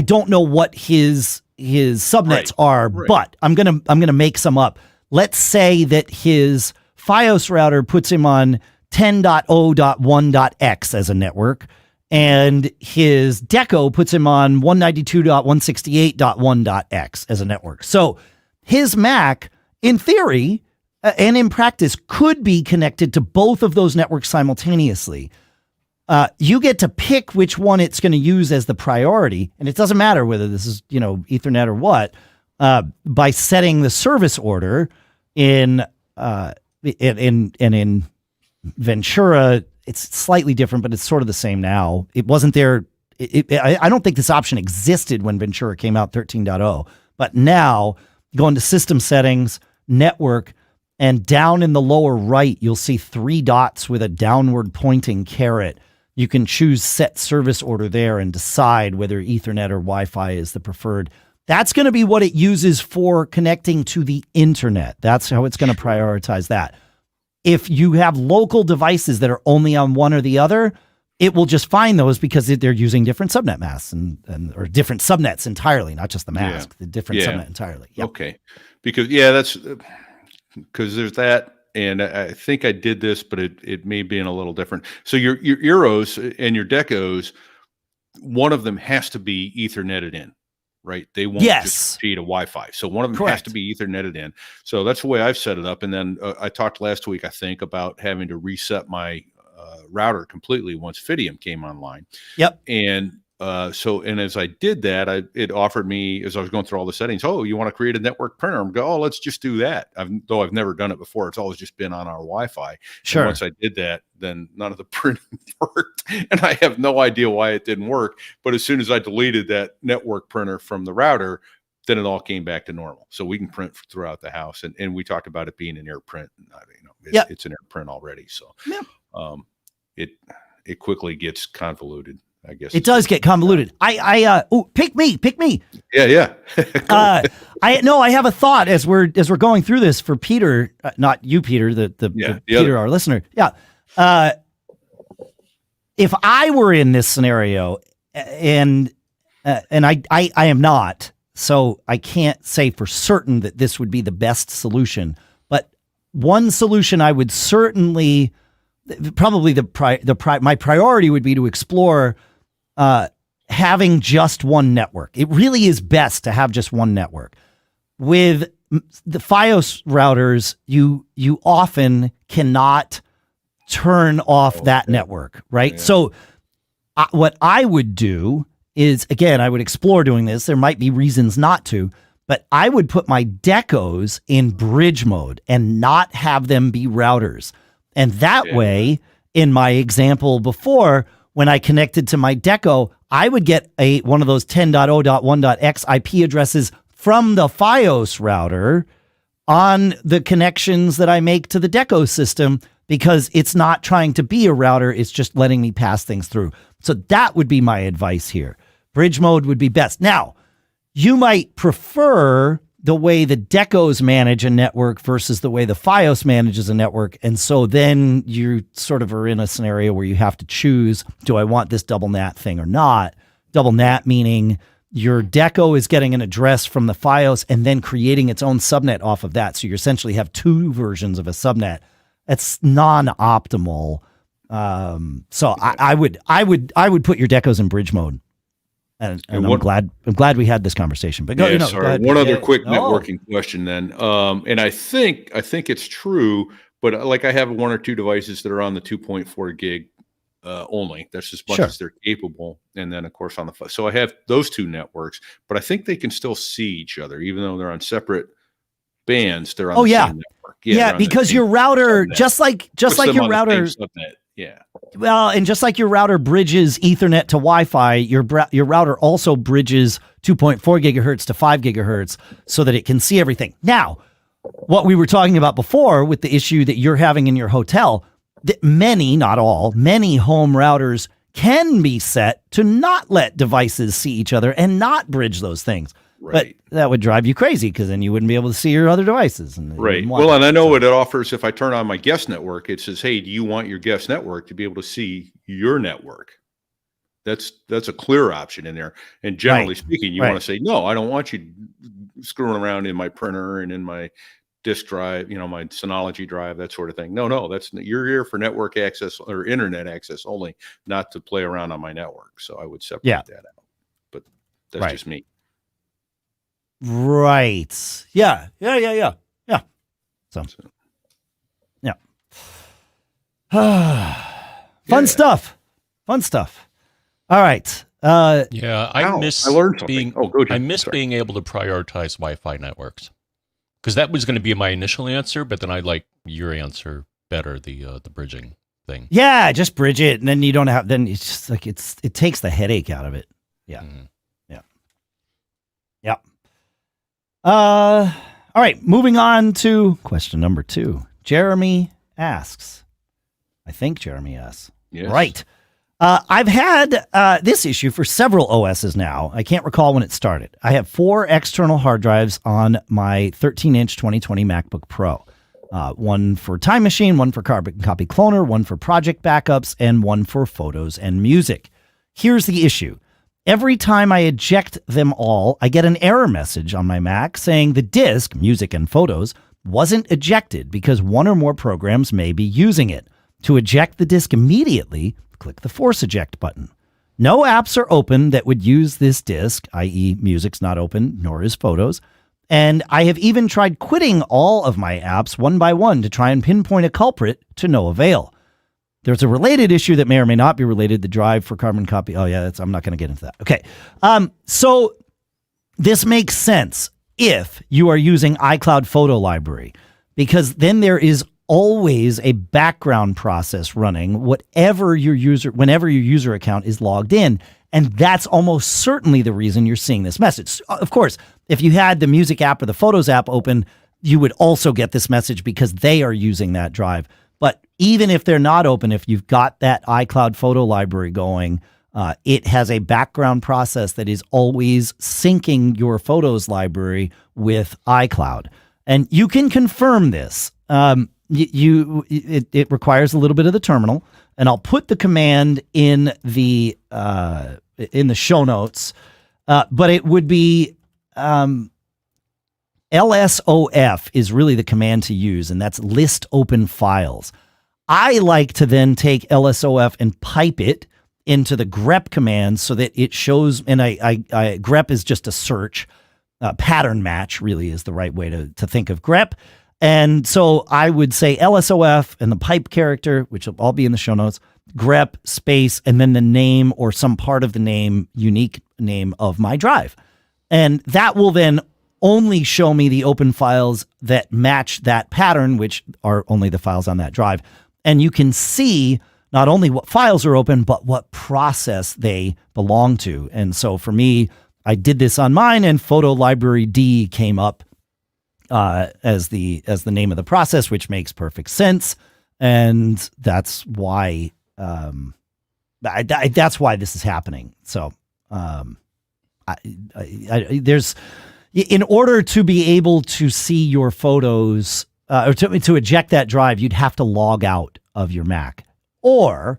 don't know what his subnets are, but I'm gonna make some up. Let's say that his FiOS router puts him on 10.0.1.x as a network, and his Deco puts him on 192.168.1.x as a network. So his Mac, in theory and in practice, could be connected to both of those networks simultaneously. You get to pick which one it's going to use as the priority, and it doesn't matter whether this is Ethernet or what. By setting the service order in Ventura, it's slightly different, but it's sort of the same now. It wasn't there. I don't think this option existed when Ventura came out 13.0, but now go into system settings, network, and down in the lower right, you'll see 3 dots with a downward pointing caret. You can choose set service order there and decide whether Ethernet or Wi-Fi is the preferred. That's going to be what it uses for connecting to the internet. That's how it's going to prioritize that. If you have local devices that are only on one or the other, it will just find those because they're using different subnet masks or different subnets entirely, not just the mask, the different subnet entirely. Yep. Okay. Because that's because there's that. And I think I did this, but it may be in a little different. So your Eros and your Decos, one of them has to be Etherneted in, right? They won't just feed a Wi-Fi. So one of them has to be Etherneted in. So that's the way I've set it up. And then I talked last week, I think, about having to reset my router completely once Fidium came online. Yep. And and as I did that, it offered me, as I was going through all the settings, you want to create a network printer? I'm going, let's just do that. Though I've never done it before. It's always just been on our Wi-Fi. Sure. And once I did that, then none of the printing worked. And I have no idea why it didn't work. But as soon as I deleted that network printer from the router, then it all came back to normal. So we can print throughout the house. And we talked about it being an AirPrint. It's an AirPrint already. So it quickly gets convoluted. I guess it does get convoluted. Pick me. Yeah. I have a thought as we're going through this for Peter, not you, Peter, the Peter, our listener. Yeah. If I were in this scenario, and I am not, so I can't say for certain that this would be the best solution. But one solution I would certainly, probably my priority would be to explore having just one network. It really is best to have just one network. With the FiOS routers, you often cannot turn off that network, right? Yeah. So what I would do is, again, I would explore doing this. There might be reasons not to, but I would put my Decos in bridge mode and not have them be routers. And that way, in my example before, when I connected to my Deco, I would get one of those 10.0.1.x IP addresses from the FiOS router on the connections that I make to the Deco system, because it's not trying to be a router. It's just letting me pass things through. So that would be my advice here. Bridge mode would be best. Now, you might prefer the way the Decos manage a network versus the way the FiOS manages a network. And so then you sort of are in a scenario where you have to choose, do I want this double NAT thing or not? Double NAT meaning your Deco is getting an address from the FiOS and then creating its own subnet off of that. So you essentially have two versions of a subnet. That's non-optimal. So I would put your Decos in bridge mode. And I'm glad we had this conversation. But go, yeah, go sorry. ahead. One other quick networking question then. And I think it's true, but like I have 1 or 2 devices that are on the 2.4 gig only. That's as much as they're capable. And then of course on the so I have those 2 networks, but I think they can still see each other, even though they're on separate bands. They're on the same network. Yeah, because your router, just like your router. Yeah. Well, and just like your router bridges Ethernet to Wi-Fi, your router also bridges 2.4 gigahertz to 5 gigahertz so that it can see everything. Now, what we were talking about before with the issue that you're having in your hotel, that many, not all, many home routers can be set to not let devices see each other and not bridge those things. Right. But that would drive you crazy because then you wouldn't be able to see your other devices. Right. Well, and I know what it offers. If I turn on my guest network, it says, hey, do you want your guest network to be able to see your network? That's a clear option in there. And generally speaking, you want to say, no, I don't want you screwing around in my printer and in my disk drive, my Synology drive, that sort of thing. No, you're here for network access or internet access only, not to play around on my network. So I would separate that out. But that's just me. Right. Yeah. So. Yeah. Fun stuff. All right. I miss learned something. being I miss being able to prioritize Wi-Fi networks. Because that was going to be my initial answer, but then I like your answer better, the bridging thing. Yeah, just bridge it, and then you don't have. Then it's just like it takes the headache out of it. Yeah, yeah. All right, moving on to question number 2. Jeremy asks. I think Jeremy asks. Yes. Right. I've had this issue for several OSs now. I can't recall when it started. I have 4 external hard drives on my 13-inch 2020 MacBook Pro. One for Time Machine, one for Carbon Copy Cloner, one for project backups, and one for photos and music. Here's the issue. Every time I eject them all, I get an error message on my Mac saying the disk, music and photos, wasn't ejected because one or more programs may be using it. To eject the disk immediately, click the Force Eject button. No apps are open that would use this disk, i.e. music's not open, nor is photos. And I have even tried quitting all of my apps one by one to try and pinpoint a culprit to no avail. There's a related issue that may or may not be related, the drive for Carbon Copy. Oh yeah, I'm not going to get into that. Okay. So this makes sense if you are using iCloud Photo Library, because then there is always a background process running whenever your user account is logged in. And that's almost certainly the reason you're seeing this message. Of course, if you had the music app or the photos app open, you would also get this message because they are using that drive. But even if they're not open, if you've got that iCloud Photo Library going, it has a background process that is always syncing your photos library with iCloud. And you can confirm this. It requires a little bit of the terminal, and I'll put the command in the show notes. But it would be LSOF is really the command to use, and that's list open files. I like to then take LSOF and pipe it into the grep command so that it shows, and grep is just a search. Pattern match really is the right way to think of grep. And so I would say LSOF and the pipe character, which will all be in the show notes, grep space, and then the name or some part of the name, unique name of my drive. And that will then only show me the open files that match that pattern, which are only the files on that drive. And you can see not only what files are open, but what process they belong to. And so for me, I did this on mine, and Photo Library D came up as the name of the process, which makes perfect sense. And that's why that's why this is happening. So there's, in order to be able to see your photos or to eject that drive, you'd have to log out of your Mac, or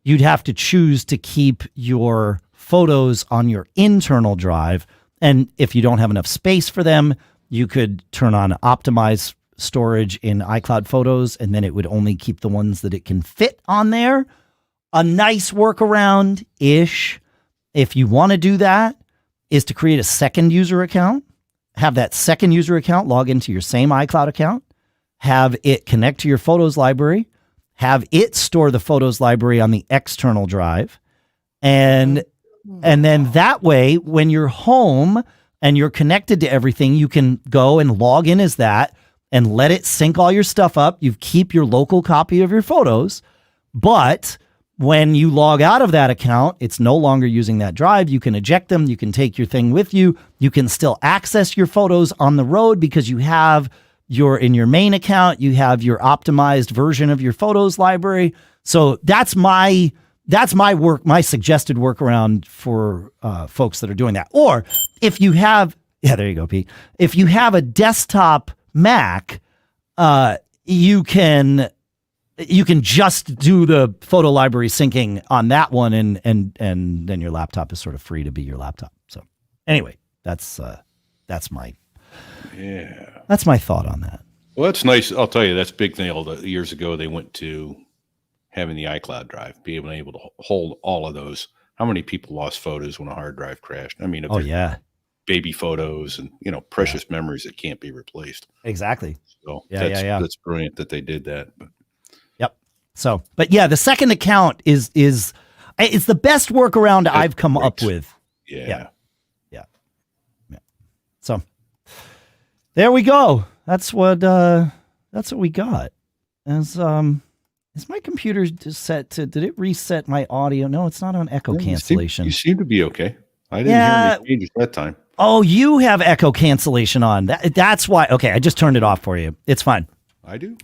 you'd have to choose to keep your photos on your internal drive. And if you don't have enough space for them, you could turn on optimize storage in iCloud Photos, and then it would only keep the ones that it can fit on there. A nice workaround-ish. if you want to do that, is to create a second user account, have that second user account log into your same iCloud account, have it connect to your photos library, have it store the photos library on the external drive. And then that way, when you're home and you're connected to everything, you can go and log in as that and let it sync all your stuff up. You keep your local copy of your photos, but when you log out of that account, it's no longer using that drive. You can eject them. You can take your thing with you. You can still access your photos on the road because you have in your main account, you have your optimized version of your photos library. So that's my suggested workaround for folks that are doing that. Or if you have, there you go, Pete. If you have a desktop Mac, you can just do the photo library syncing on that one, and then your laptop is sort of free to be your laptop. So anyway, that's my thought on that. Well, that's nice. I'll tell you, that's a big thing. All the years ago, they went to having the iCloud drive, being able to hold all of those. How many people lost photos when a hard drive crashed? I mean, baby photos and precious memories that can't be replaced. Exactly. So that's brilliant that they did that. But. So, but yeah, the second account is it's the best workaround I've come up with. Yeah. So there we go. That's what we got. Is my computer just set to? Did it reset my audio? No, it's not on echo cancellation. You seem to be okay. I didn't hear any changes that time. Oh, you have echo cancellation on. That's why. Okay, I just turned it off for you. It's fine. I do.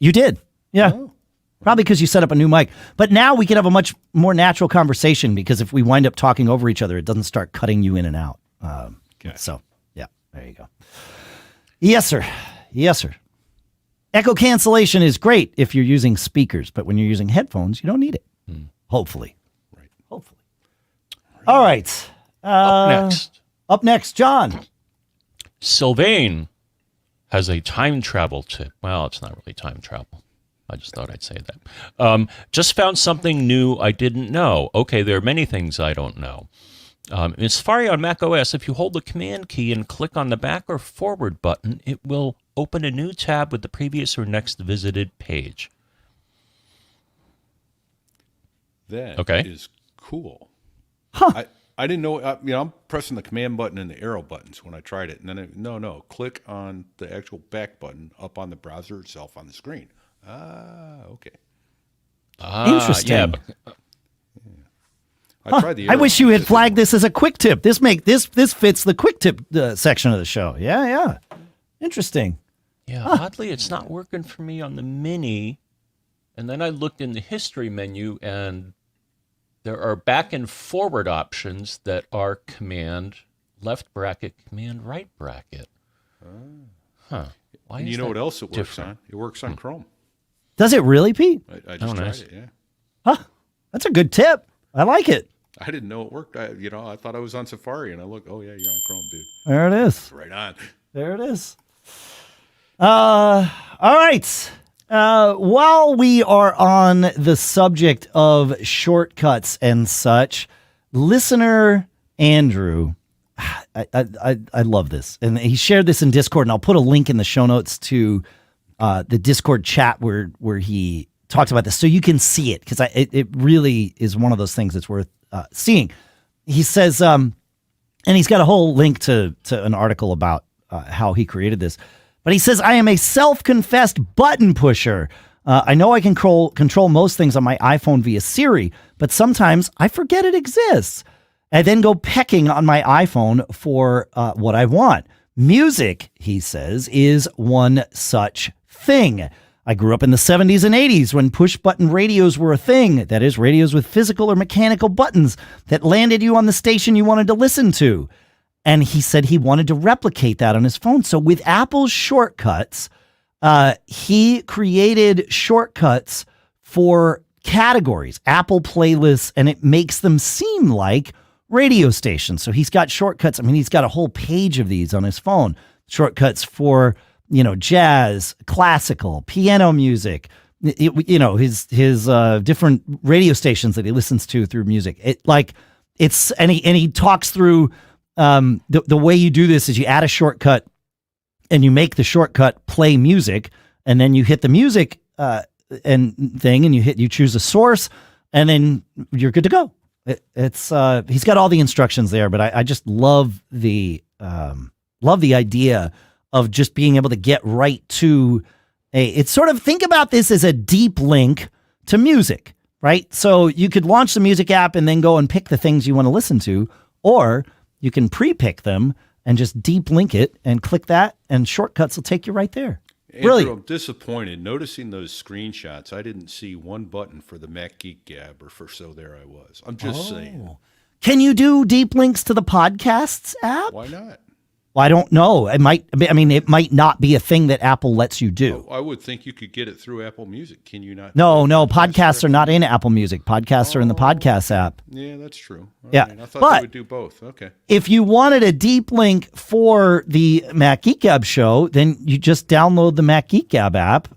You did. Yeah. Oh. Probably because you set up a new mic. But now we can have a much more natural conversation because if we wind up talking over each other, it doesn't start cutting you in and out. So, yeah, there you go. Yes, sir. Yes, sir. Echo cancellation is great if you're using speakers, but when you're using headphones, you don't need it. Hopefully. Right. Hopefully. All right. Up next, John. Sylvain has a time travel tip. Well, it's not really time travel. I just thought I'd say that. Just found something new I didn't know. Okay, there are many things I don't know. In Safari on macOS, if you hold the Command key and click on the back or forward button, it will open a new tab with the previous or next visited page. That is cool. Huh. I didn't know. I'm pressing the command button and the arrow buttons when I tried it, and then click on the actual back button up on the browser itself on the screen. Okay. Interesting. Yeah. I tried the. I wish you had flagged this as a quick tip. This fits the quick tip section of the show. Yeah. Interesting. Yeah. Oddly, it's not working for me on the Mini. And then I looked in the history menu, and there are back and forward options that are command left bracket, command right bracket. Why? You know what else it works on? It works on Chrome. Does it really, Pete? I just tried it, yeah. Huh. That's a good tip. I like it. I didn't know it worked. I thought I was on Safari, and I look, oh, yeah, you're on Chrome, dude. There it is. Right on. There it is. All right. While we are on the subject of shortcuts and such, listener Andrew, I love this. And he shared this in Discord, and I'll put a link in the show notes to the Discord chat where he talks about this so you can see it, because it really is one of those things that's worth seeing. He says, and he's got a whole link to an article about how he created this. But he says, I am a self-confessed button pusher. I know I can control most things on my iPhone via Siri, but sometimes I forget it exists. I then go pecking on my iPhone for what I want. Music, he says, is one such thing. I grew up in the 70s and 80s when push-button radios were a thing. That is, radios with physical or mechanical buttons that landed you on the station you wanted to listen to. And he said he wanted to replicate that on his phone. So with Apple's shortcuts, he created shortcuts for categories, Apple playlists, and it makes them seem like radio stations. So he's got shortcuts. I mean, he's got a whole page of these on his phone. Shortcuts for, jazz, classical, piano music, his different radio stations that he listens to through music. and he talks through the way you do this is you add a shortcut and you make the shortcut play music, and then you hit the music and you choose a source, and then you're good to go. It's he's got all the instructions there, but I just love the idea of just being able to get right to it's sort of, think about this as a deep link to music, right? So you could launch the music app and then go and pick the things you want to listen to, or you can pre-pick them and just deep link it and click that, and shortcuts will take you right there. Andrew, Brilliant. I'm disappointed. Noticing those screenshots, I didn't see one button for the Mac Geek Gab, or for So There I Was. I'm just saying. Can you do deep links to the podcasts app? Why not? Well, I don't know. It might not be a thing that Apple lets you do. I would think you could get it through Apple Music. Can you not? No. Podcasts are not in Apple Music. Podcasts are in the podcast app. Yeah, that's true. All yeah. right. I thought but they would do both. Okay. If you wanted a deep link for the Mac Geek Gab show, then you just download the Mac Geek Gab app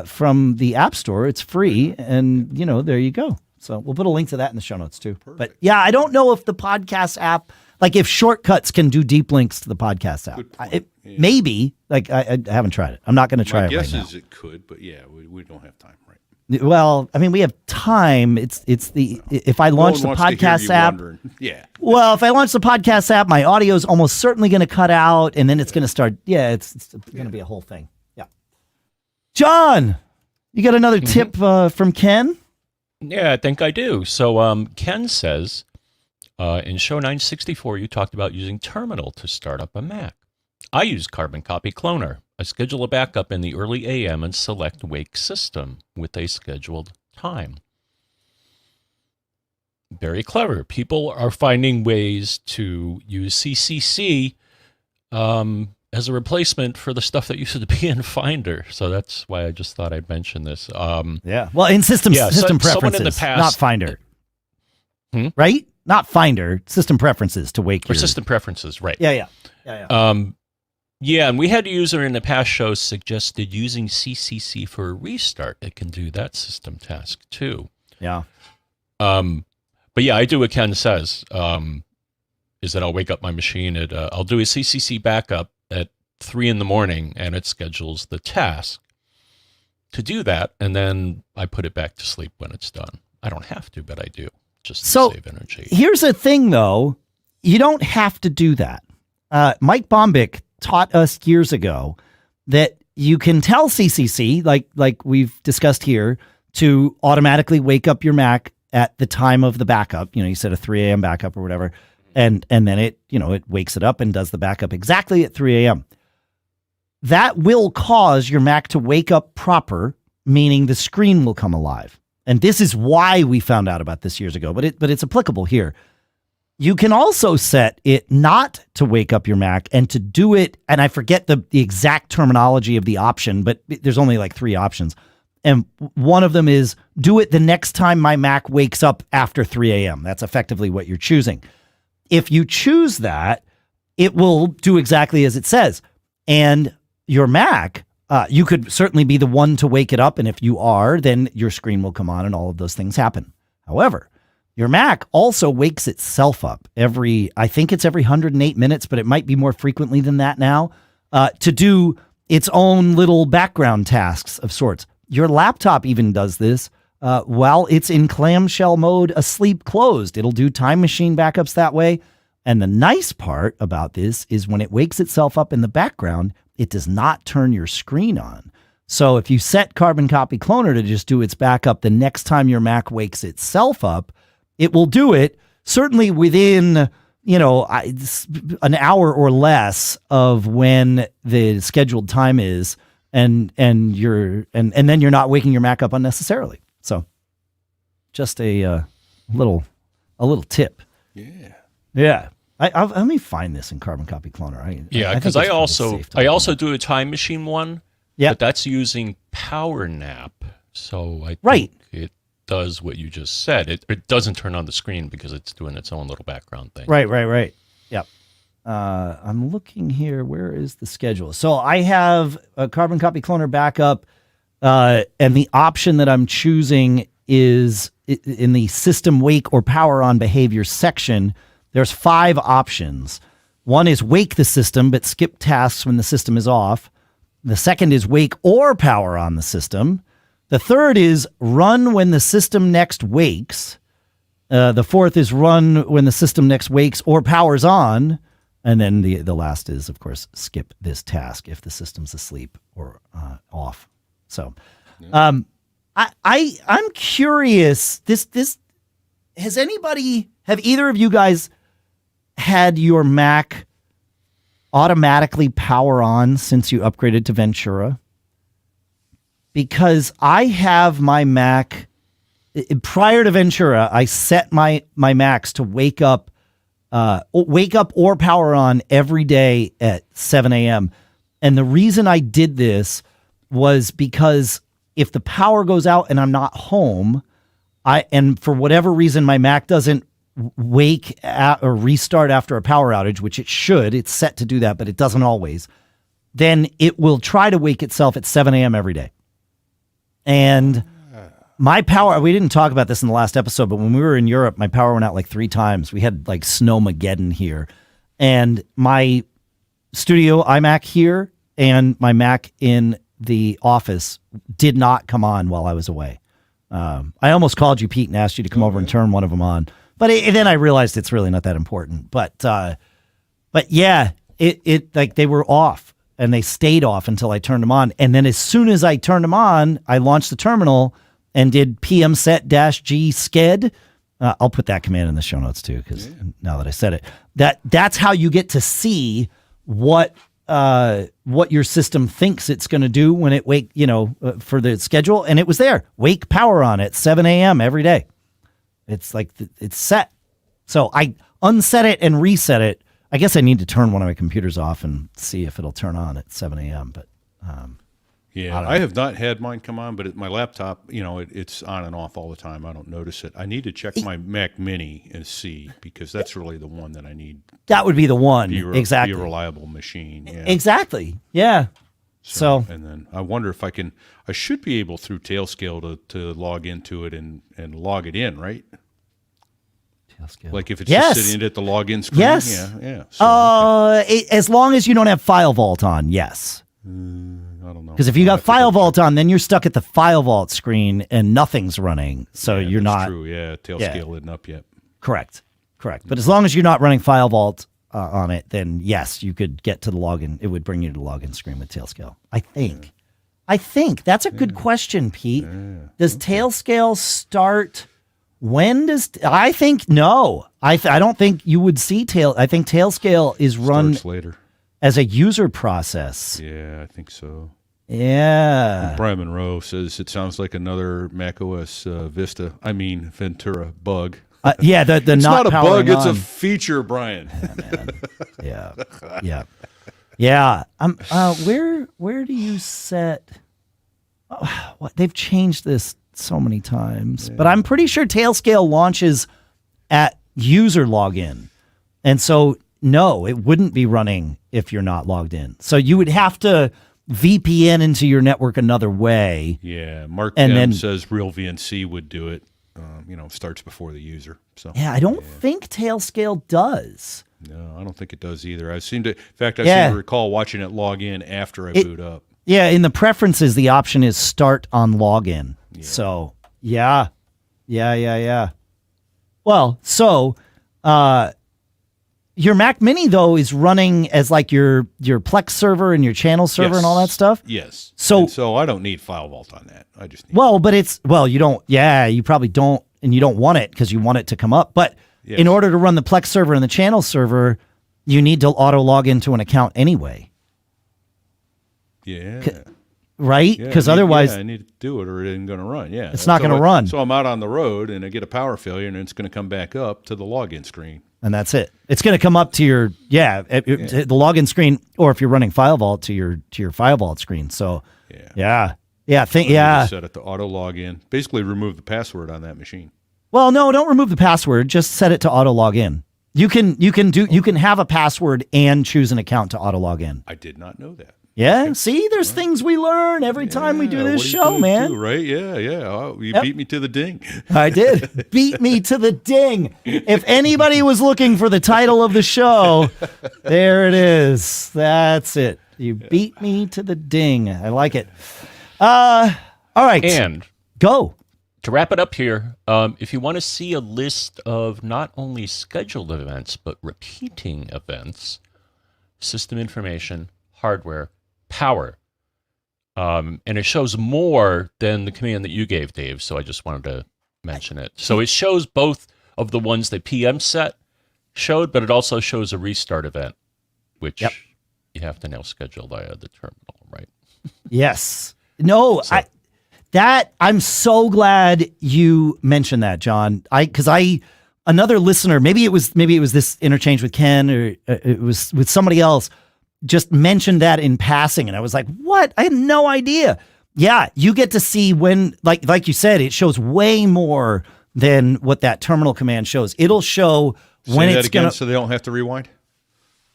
from the App Store. It's free, and there you go. So we'll put a link to that in the show notes too. Perfect. But yeah, I don't know if the podcast app, like if shortcuts can do deep links to the podcast app. Maybe. Like I haven't tried it. I'm not going to try it right now. My guess is it could, but yeah, we don't have time, right? Well, we have time. It's if I launch the podcast app. Yeah. Well, if I launch the podcast app, my audio is almost certainly going to cut out, and then it's going to start. Yeah, it's going to be a whole thing. Yeah. John, you got another tip from Ken? Yeah, I think I do. So Ken says, in show 964, you talked about using Terminal to start up a Mac. I use Carbon Copy Cloner. I schedule a backup in the early AM and select Wake System with a scheduled time. Very clever. People are finding ways to use CCC as a replacement for the stuff that used to be in Finder. So that's why I just thought I'd mention this. Yeah. Well, in system preferences, in the past, not Finder. Right? Not Finder, system preferences to wake your... system preferences, right. Yeah. Yeah, and we had a user in the past show suggested using CCC for a restart. It can do that system task too. Yeah. But yeah, I do what Ken says, is that I'll wake up my machine at, I'll do a CCC backup at 3 a.m, and it schedules the task to do that, and then I put it back to sleep when it's done. I don't have to, but I do, just to save energy. Here's the thing, though. You don't have to do that. Mike Bombick taught us years ago that you can tell CCC, like we've discussed here, to automatically wake up your Mac at the time of the backup. You said a 3 a.m. backup or whatever, and then it wakes it up and does the backup exactly at 3 a.m. That will cause your Mac to wake up proper, meaning the screen will come alive. And this is why we found out about this years ago, but it's applicable here. You can also set it not to wake up your Mac and to do it, and I forget the exact terminology of the option, but there's only like 3 options. And one of them is do it the next time my Mac wakes up after 3 a.m. That's effectively what you're choosing. If you choose that, it will do exactly as it says. And your Mac, you could certainly be the one to wake it up, and if you are, then your screen will come on and all of those things happen. However, your Mac also wakes itself up I think it's every 108 minutes, but it might be more frequently than that now, to do its own little background tasks of sorts. Your laptop even does this while it's in clamshell mode, asleep closed. It'll do Time Machine backups that way. And the nice part about this is when it wakes itself up in the background, it does not turn your screen on. So if you set Carbon Copy Cloner to just do its backup the next time your Mac wakes itself up, it will do it certainly within, an hour or less of when the scheduled time is, and then you're not waking your Mac up unnecessarily. So just a little tip. Yeah. Let me find this in Carbon Copy Cloner. Because I also do a Time Machine one. Yeah. But that's using Power Nap. So I think it does what you just said. It doesn't turn on the screen because it's doing its own little background thing. Right. Yep. I'm looking here. Where is the schedule? So I have a Carbon Copy Cloner backup, and the option that I'm choosing is in the system wake or power on behavior section, there's 5 options. One is wake the system, but skip tasks when the system is off. The second is wake or power on the system. The third is run when the system next wakes. The fourth is run when the system next wakes or powers on. And then the last is, of course, skip this task if the system's asleep or off. So I'm curious, have either of you guys had your Mac automatically power on since you upgraded to Ventura? Because I have my Mac prior to Ventura, I set my Macs to wake up or power on every day at 7 a.m. And the reason I did this was because if the power goes out and I'm not home, and for whatever reason my Mac doesn't wake or restart after a power outage, which it should, it's set to do that, but it doesn't always, then it will try to wake itself at 7 a.m. every day. And my power, we didn't talk about this in the last episode, but when we were in Europe, my power went out like 3 times. We had like Snowmageddon here. And my studio iMac here and my Mac in the office did not come on while I was away. I almost called you, Pete, and asked you to come over and turn one of them on. But then I realized it's really not that important. But yeah, it like they were off and they stayed off until I turned them on. And then as soon as I turned them on, I launched the terminal and did pmset-g sched. I'll put that command in the show notes too, because now that I said it, that's how you get to see what your system thinks it's going to do when it for the schedule. And it was there, wake power on at 7 a.m. every day. It's like it's set. So I unset it and reset it. I guess I need to turn one of my computers off and see if it'll turn on at 7 a.m. But I have not had mine come on, but my laptop, it's on and off all the time. I don't notice it. I need to check my Mac Mini and see, because that's really the one that I need. That would be the one. Exactly. Be a reliable machine. Yeah. Exactly. Yeah. So and then I wonder if I should be able through Tailscale to log into it and log it in, right? Tailscale. Like if it's just sitting at the login screen? Yes. Yeah. So, as long as you don't have File Vault on, yes. I don't know. Because if you got File Vault on, then you're stuck at the File Vault screen and nothing's running. So you're not. True. Yeah. Tailscale isn't up yet. Correct. But as long as you're not running File Vault on it, then yes, you could get to the login. It would bring you to the login screen with Tailscale. I think that's a good question, Pete. Does Tailscale start? When does I think no? I don't think you would see I think Tailscale is run later as a user process. Yeah, I think so. Yeah. Brian Monroe says it sounds like another macOS Ventura bug. Yeah, the it's not a bug; on. it's a feature, Brian. Yeah, man. Yeah. Where do you set? What they've changed this so many times, but I'm pretty sure Tailscale launches at user login, and so no, it wouldn't be running if you're not logged in. So you would have to VPN into your network another way. Yeah, Mark M says real VNC would do it. Starts before the user. So yeah, I don't think Tailscale does. No, I don't think it does either. I seem to recall watching it log in after I boot up. Yeah, in the preferences, the option is start on login. Yeah. So yeah. Well, so your Mac Mini though is running as like your Plex server and your channel server and all that stuff. Yes. So I don't need File Vault on that. I just need you don't. Yeah, you probably don't, and you don't want it because you want it to come up. But in order to run the Plex server and the channel server, you need to auto log into an account anyway. Yeah. Right? Because otherwise, I need to do it or it isn't going to run. Yeah, it's not going to run. So I'm out on the road and I get a power failure and it's going to come back up to the login screen. And that's it. It's going to come up to your the login screen, or if you're running File Vault to your File Vault screen. So set it to auto login. Basically, remove the password on that machine. Well, no, don't remove the password. Just set it to auto login. You can have a password and choose an account to auto login. I did not know that. Yeah. See, there's things we learn every time we do this show, man. Right? Yeah. Oh, you beat me to the ding. I did. Beat me to the ding. If anybody was looking for the title of the show, there it is. That's it. You beat me to the ding. I like it. All right. And go. To wrap it up here, if you want to see a list of not only scheduled events, but repeating events, system information, hardware, power, and it shows more than the command that you gave, Dave, so I just wanted to mention it. So it shows both of the ones that PM set showed, but it also shows a restart event, which you have to now schedule via the terminal, right? Yes. No, so. I'm so glad you mentioned that, John. Another listener, maybe it was this interchange with Ken, or it was with somebody else, just mentioned that in passing, and I was like, what? I had no idea. Yeah, you get to see when, like you said, it shows way more than what that terminal command shows. It'll show when it's going to, so they don't have to rewind.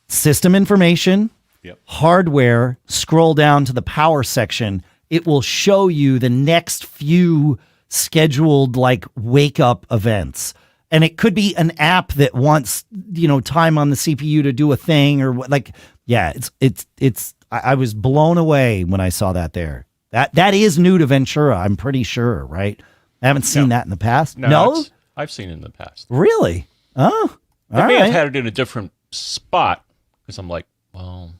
System information, hardware, scroll down to the power section. It will show you the next few scheduled wake up events. And it could be an app that wants, time on the CPU to do a thing or I was blown away when I saw that there. That is new to Ventura, I'm pretty sure, right? I haven't seen that in the past. No? I've seen it in the past. Really? Oh, I may have had it in a different spot because I'm like, well,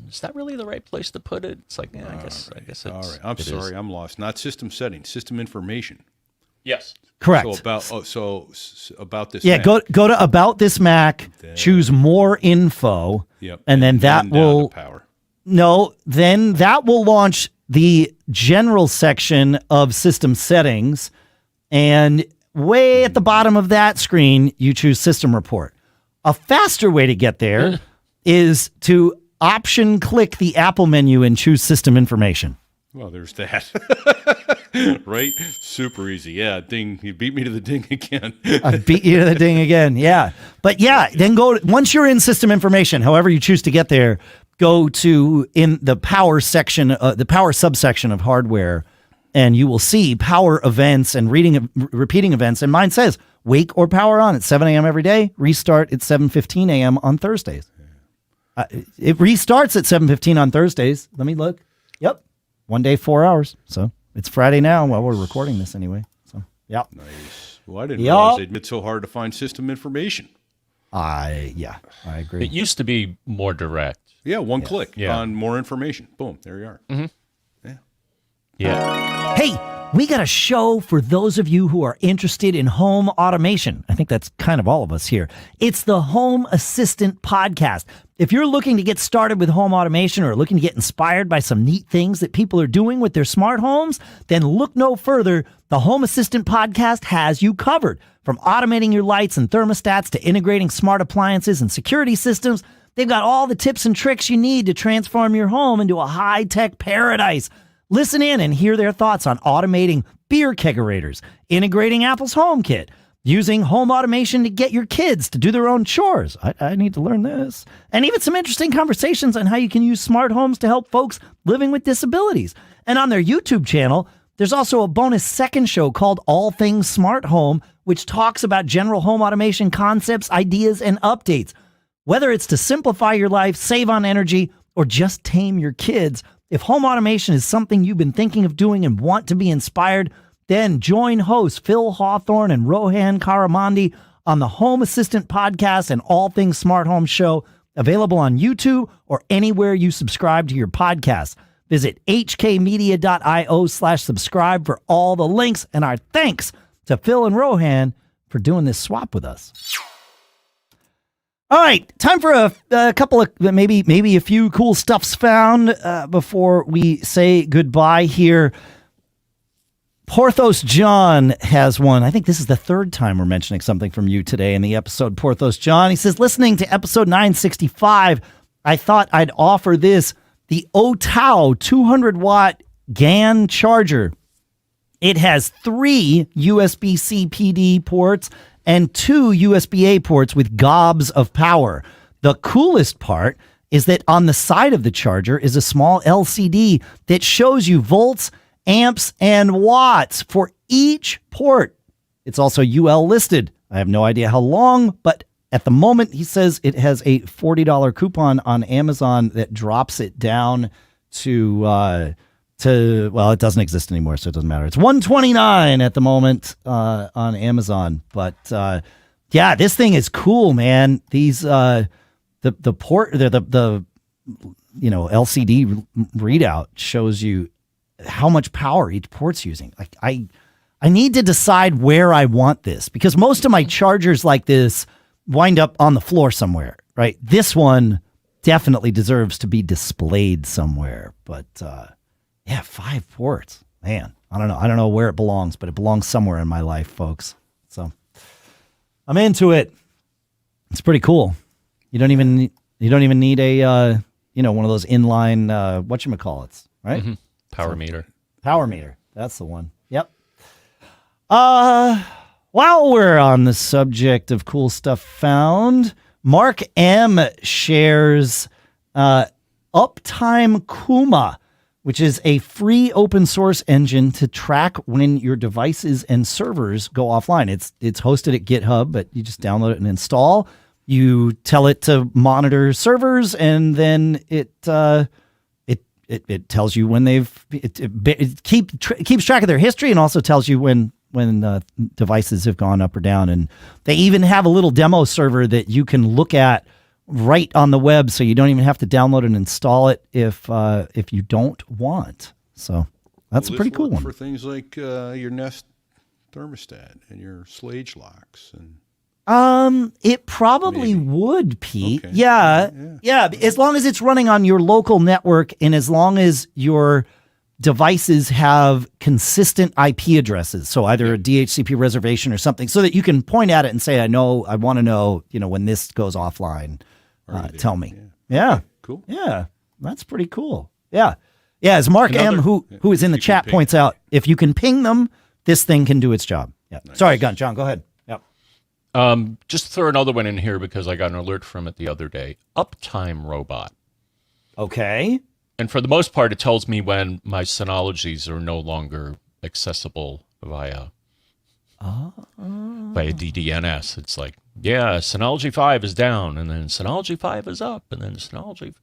is that really the right place to put it? It's like, I guess it's all right. I'm sorry, I'm lost. Not system settings, system information. Yes. Correct. So about this. Yeah, Mac. go to about this Mac, choose more info, and then that will power. No, then that will launch the general section of system settings, and way at the bottom of that screen, you choose system report. A faster way to get there is to option click the Apple menu and choose system information. Well, there's that. Right? Super easy. Yeah, ding. You beat me to the ding again. I beat you to the ding again. Yeah. But then once you're in system information, however you choose to get there, go to in the power section, the power subsection of hardware, and you will see power events and repeating events. And mine says wake or power on at 7 a.m. every day, restart at 7:15 a.m. on Thursdays. It restarts at 7:15 on Thursdays. Let me look. Yep. 1 day, 4 hours. So it's Friday now while we're recording this anyway. So, yeah. Nice. Well, I didn't realize it's so hard to find system information. I agree. It used to be more direct. Yeah, one click on more information. Boom, there you are. Mm-hmm. Yeah. Hey, we got a show for those of you who are interested in home automation. I think that's kind of all of us here. It's the Home Assistant Podcast. If you're looking to get started with home automation or looking to get inspired by some neat things that people are doing with their smart homes, then look no further. The Home Assistant Podcast has you covered. From automating your lights and thermostats to integrating smart appliances and security systems, they've got all the tips and tricks you need to transform your home into a high-tech paradise. Listen in and hear their thoughts on automating beer kegerators, integrating Apple's HomeKit, using home automation to get your kids to do their own chores. I need to learn this. And even some interesting conversations on how you can use smart homes to help folks living with disabilities. And on their YouTube channel, there's also a bonus second show called All Things Smart Home, which talks about general home automation concepts, ideas, and updates. Whether it's to simplify your life, save on energy, or just tame your kids, if home automation is something you've been thinking of doing and want to be inspired, then join hosts Phil Hawthorne and Rohan Karamandi on the Home Assistant Podcast and All Things Smart Home Show, available on YouTube or anywhere you subscribe to your podcasts. Visit hkmedia.io/subscribe for all the links, and our thanks to Phil and Rohan for doing this swap with us. All right, time for a couple of maybe a few cool stuffs found before we say goodbye here. Porthos John has one. I think this is the third time we're mentioning something from you today in the episode, Porthos John. He says, listening to episode 965, I thought I'd offer this, the Outtro 200-watt GAN charger. It has 3 USB-C PD ports and 2 USB-A ports with gobs of power. The coolest part is that on the side of the charger is a small LCD that shows you volts, amps, and watts for each port. It's also UL listed. I have no idea how long, but at the moment, he says it has a $40 coupon on Amazon that drops it down to well, it doesn't exist anymore, so it doesn't matter. It's $129 at the moment on Amazon. But yeah, this thing is cool, man. These the LCD readout shows you how much power each port's using. Like I need to decide where I want this, because most of my chargers like this wind up on the floor somewhere, right? This one definitely deserves to be displayed somewhere. But yeah, 5 ports, man. I don't know where it belongs, but it belongs somewhere in my life, folks. So I'm into it. It's pretty cool. You don't even need a one of those inline whatchamacallits, right? Mm-hmm. Power meter. Power meter. That's the one. Yep. While we're on the subject of cool stuff found, Mark M shares Uptime Kuma, which is a free open source engine to track when your devices and servers go offline. It's hosted at GitHub, but you just download it and install. You tell it to monitor servers, and then it tells you when it keeps track of their history, and also tells you when devices have gone up or down. And they even have a little demo server that you can look at right on the web, so you don't even have to download and install it if you don't want. So that's a pretty cool one. For things like your Nest thermostat and your Slage locks and. It probably would, Pete. Okay. Yeah. As long as it's running on your local network, and as long as your devices have consistent IP addresses, so either a DHCP reservation or something, so that you can point at it and say, I want to know, when this goes offline, tell me. Yeah. Cool. Yeah. That's pretty cool. Yeah. Yeah. As Mark M, who is in the chat, points out, if you can ping them, this thing can do its job. Yeah. Nice. Sorry, John, go ahead. Just throw another one in here because I got an alert from it the other day. Uptime Robot. Okay. And for the most part, it tells me when my Synologies are no longer accessible via DDNS. It's like, yeah, Synology 5 is down, and then Synology 5 is up, and then Synology.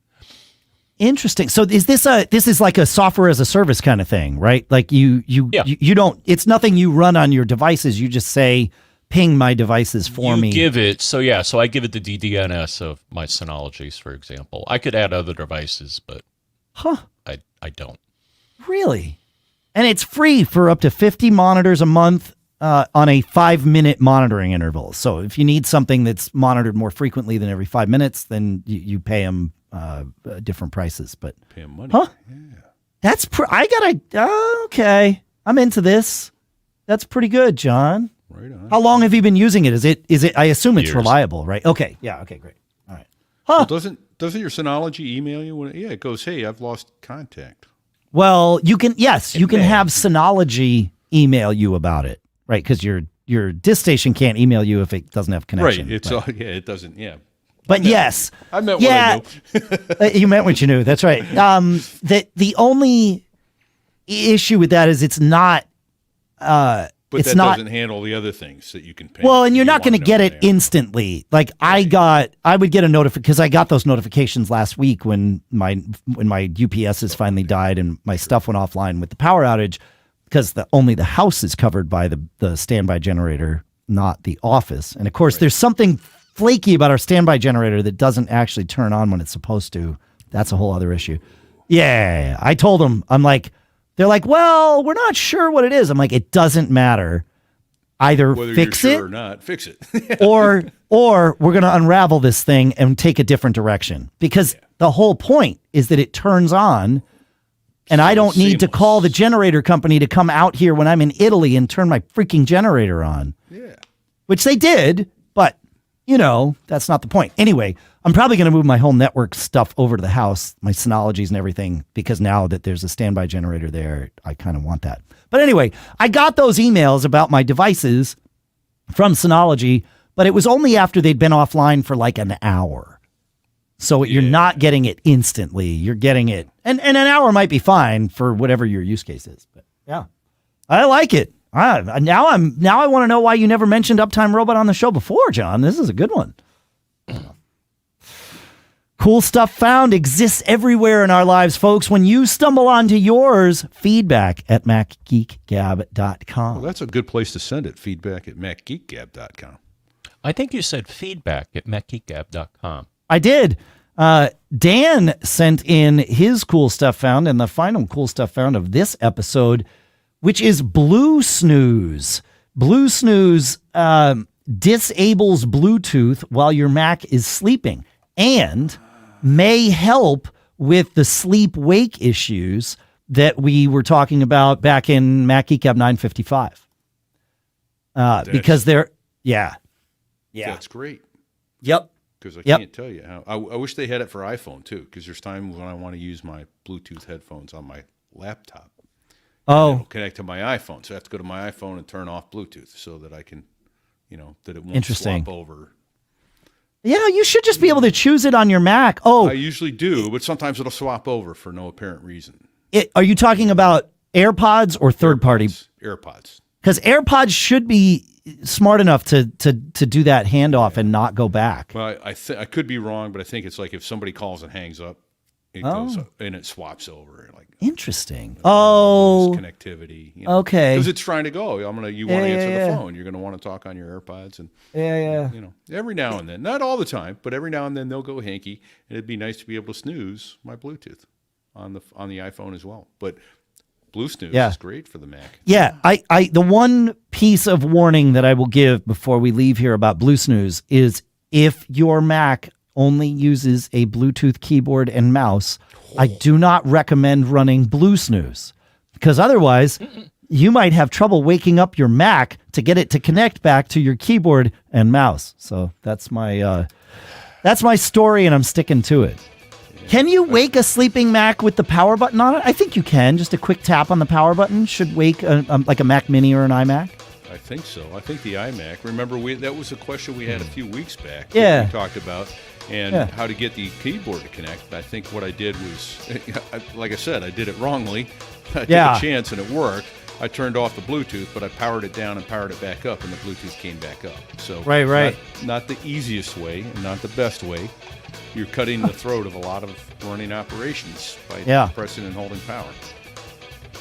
Interesting. So is this is like a software as a service kind of thing, right? Like you don't. It's nothing you run on your devices. You just say, ping my devices for me. Give it. So I give it the DDNS of my Synologies, for example. I could add other devices, but I don't. Really? And it's free for up to 50 monitors a month on a 5-minute monitoring interval. So if you need something that's monitored more frequently than every 5 minutes, then you pay them different prices. But pay them money. Huh? Yeah. That's okay. I'm into this. That's pretty good, John. Right on. How long have you been using it? Is it? I assume it's Years. Reliable, right? Okay. Yeah. Okay. Great. All right. Well, doesn't your Synology email you when it goes, hey, I've lost contact? Well, you can have Synology email you about it, right? Because your disk station can't email you if it doesn't have connection. Right. It doesn't. Yeah. But yes, I meant what I knew. You meant what you knew. That's right. The only issue with that is it's not. But it's that not, doesn't handle the other things that you can pay. Well, and you're not going to get it instantly. Like right. I would get a notification because I got those notifications last week when my UPSs finally died and my stuff went offline with the power outage, because only the house is covered by the standby generator, not the office. And of course, there's something flaky about our standby generator that doesn't actually turn on when it's supposed to. That's a whole other issue. Yeah, I told them, I'm like. They're like, well, we're not sure what it is. I'm like, it doesn't matter. Either whether fix you're it sure or not, fix it. or we're going to unravel this thing and take a different direction. Because the whole point is that it turns on, and I don't need to call the generator company to come out here when I'm in Italy and turn my freaking generator on. Yeah. Which they did, but, that's not the point. Anyway, I'm probably going to move my whole network stuff over to the house, my Synologies and everything, because now that there's a standby generator there, I kind of want that. But anyway, I got those emails about my devices from Synology, but it was only after they'd been offline for like an hour. So you're not getting it instantly. You're getting it. And an hour might be fine for whatever your use case is. But yeah, I like it. Now I want to know why you never mentioned Uptime Robot on the show before, John. This is a good one. Cool stuff found exists everywhere in our lives, folks. When you stumble onto yours, feedback at macgeekgab.com. Well, that's a good place to send it, feedback at macgeekgab.com. I think you said feedback at macgeekgab.com. I did. Dan sent in his cool stuff found and the final cool stuff found of this episode, which is Bluesnooze. Bluesnooze disables Bluetooth while your Mac is sleeping and may help with the sleep-wake issues that we were talking about back in Mac Geek Gab 955. Because they're, yeah. That's great. Yep. Because I can't tell you how. I wish they had it for iPhone too, because there's times when I want to use my Bluetooth headphones on my laptop. Oh. Connect to my iPhone. So I have to go to my iPhone and turn off Bluetooth so that I can, that it won't swap over. Yeah, you should just be able to choose it on your Mac. Oh, I usually do, but sometimes it'll swap over for no apparent reason. Are you talking about AirPods or third-party? AirPods. Because AirPods should be smart enough to do that handoff and not go back. Well, I could be wrong, but I think it's like if somebody calls and hangs up, it goes up and it swaps over. Like interesting. Connectivity. Okay. Because it's trying to go. You want to answer the phone. You're going to want to talk on your AirPods and every now and then, not all the time, but every now and then they'll go hanky, and it'd be nice to be able to snooze my Bluetooth on the iPhone as well. But Bluesnooze is great for the Mac. Yeah, I the one piece of warning that I will give before we leave here about Bluesnooze is if your Mac only uses a Bluetooth keyboard and mouse, I do not recommend running Bluesnooze, because otherwise you might have trouble waking up your Mac to get it to connect back to your keyboard and mouse. So that's my story, and I'm sticking to it. Can you wake a sleeping Mac with the power button on it? I think you can. Just a quick tap on the power button should wake like a Mac Mini or an iMac. I think so. I think the iMac. Remember, that was a question we had a few weeks back. Yeah. We talked about how to get the keyboard to connect. I think what I did was, like I said, I did it wrongly. I took a chance and it worked. I turned off the Bluetooth, but I powered it down and powered it back up, and the Bluetooth came back up. So right. Not the easiest way and not the best way. You're cutting the throat of a lot of running operations by pressing and holding power.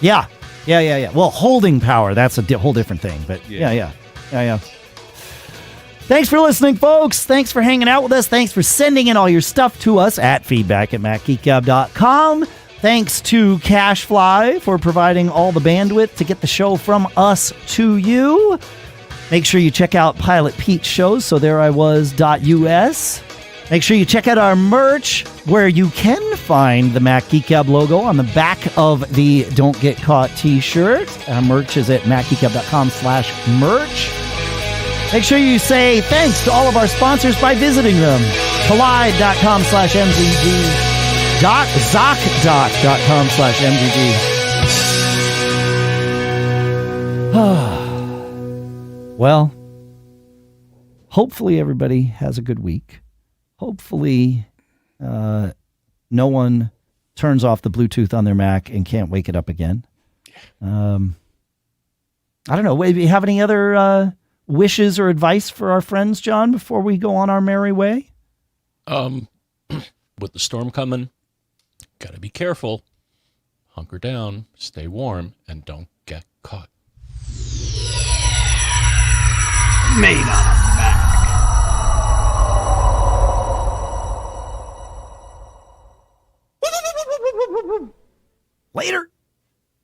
Yeah. Well, holding power, that's a whole different thing. But yeah. Thanks for listening, folks. Thanks for hanging out with us. Thanks for sending in all your stuff to us at feedback@macgeekgab.com. Thanks to CashFly for providing all the bandwidth to get the show from us to you. Make sure you check out Pilot Pete's shows, so there I was.us. Make sure you check out our merch, where you can find the Mac Geek Gab logo on the back of the Don't Get Caught t-shirt. Our merch is at macgeekgab.com/merch. Make sure you say thanks to all of our sponsors by visiting them. Kolide.com/MGG. Zocdoc.com/MGG. Well, hopefully everybody has a good week. Hopefully no one turns off the Bluetooth on their Mac and can't wake it up again. I don't know. Do you have any other wishes or advice for our friends, John, before we go on our merry way? With the storm coming, got to be careful. Hunker down, stay warm, and don't get caught. Made up.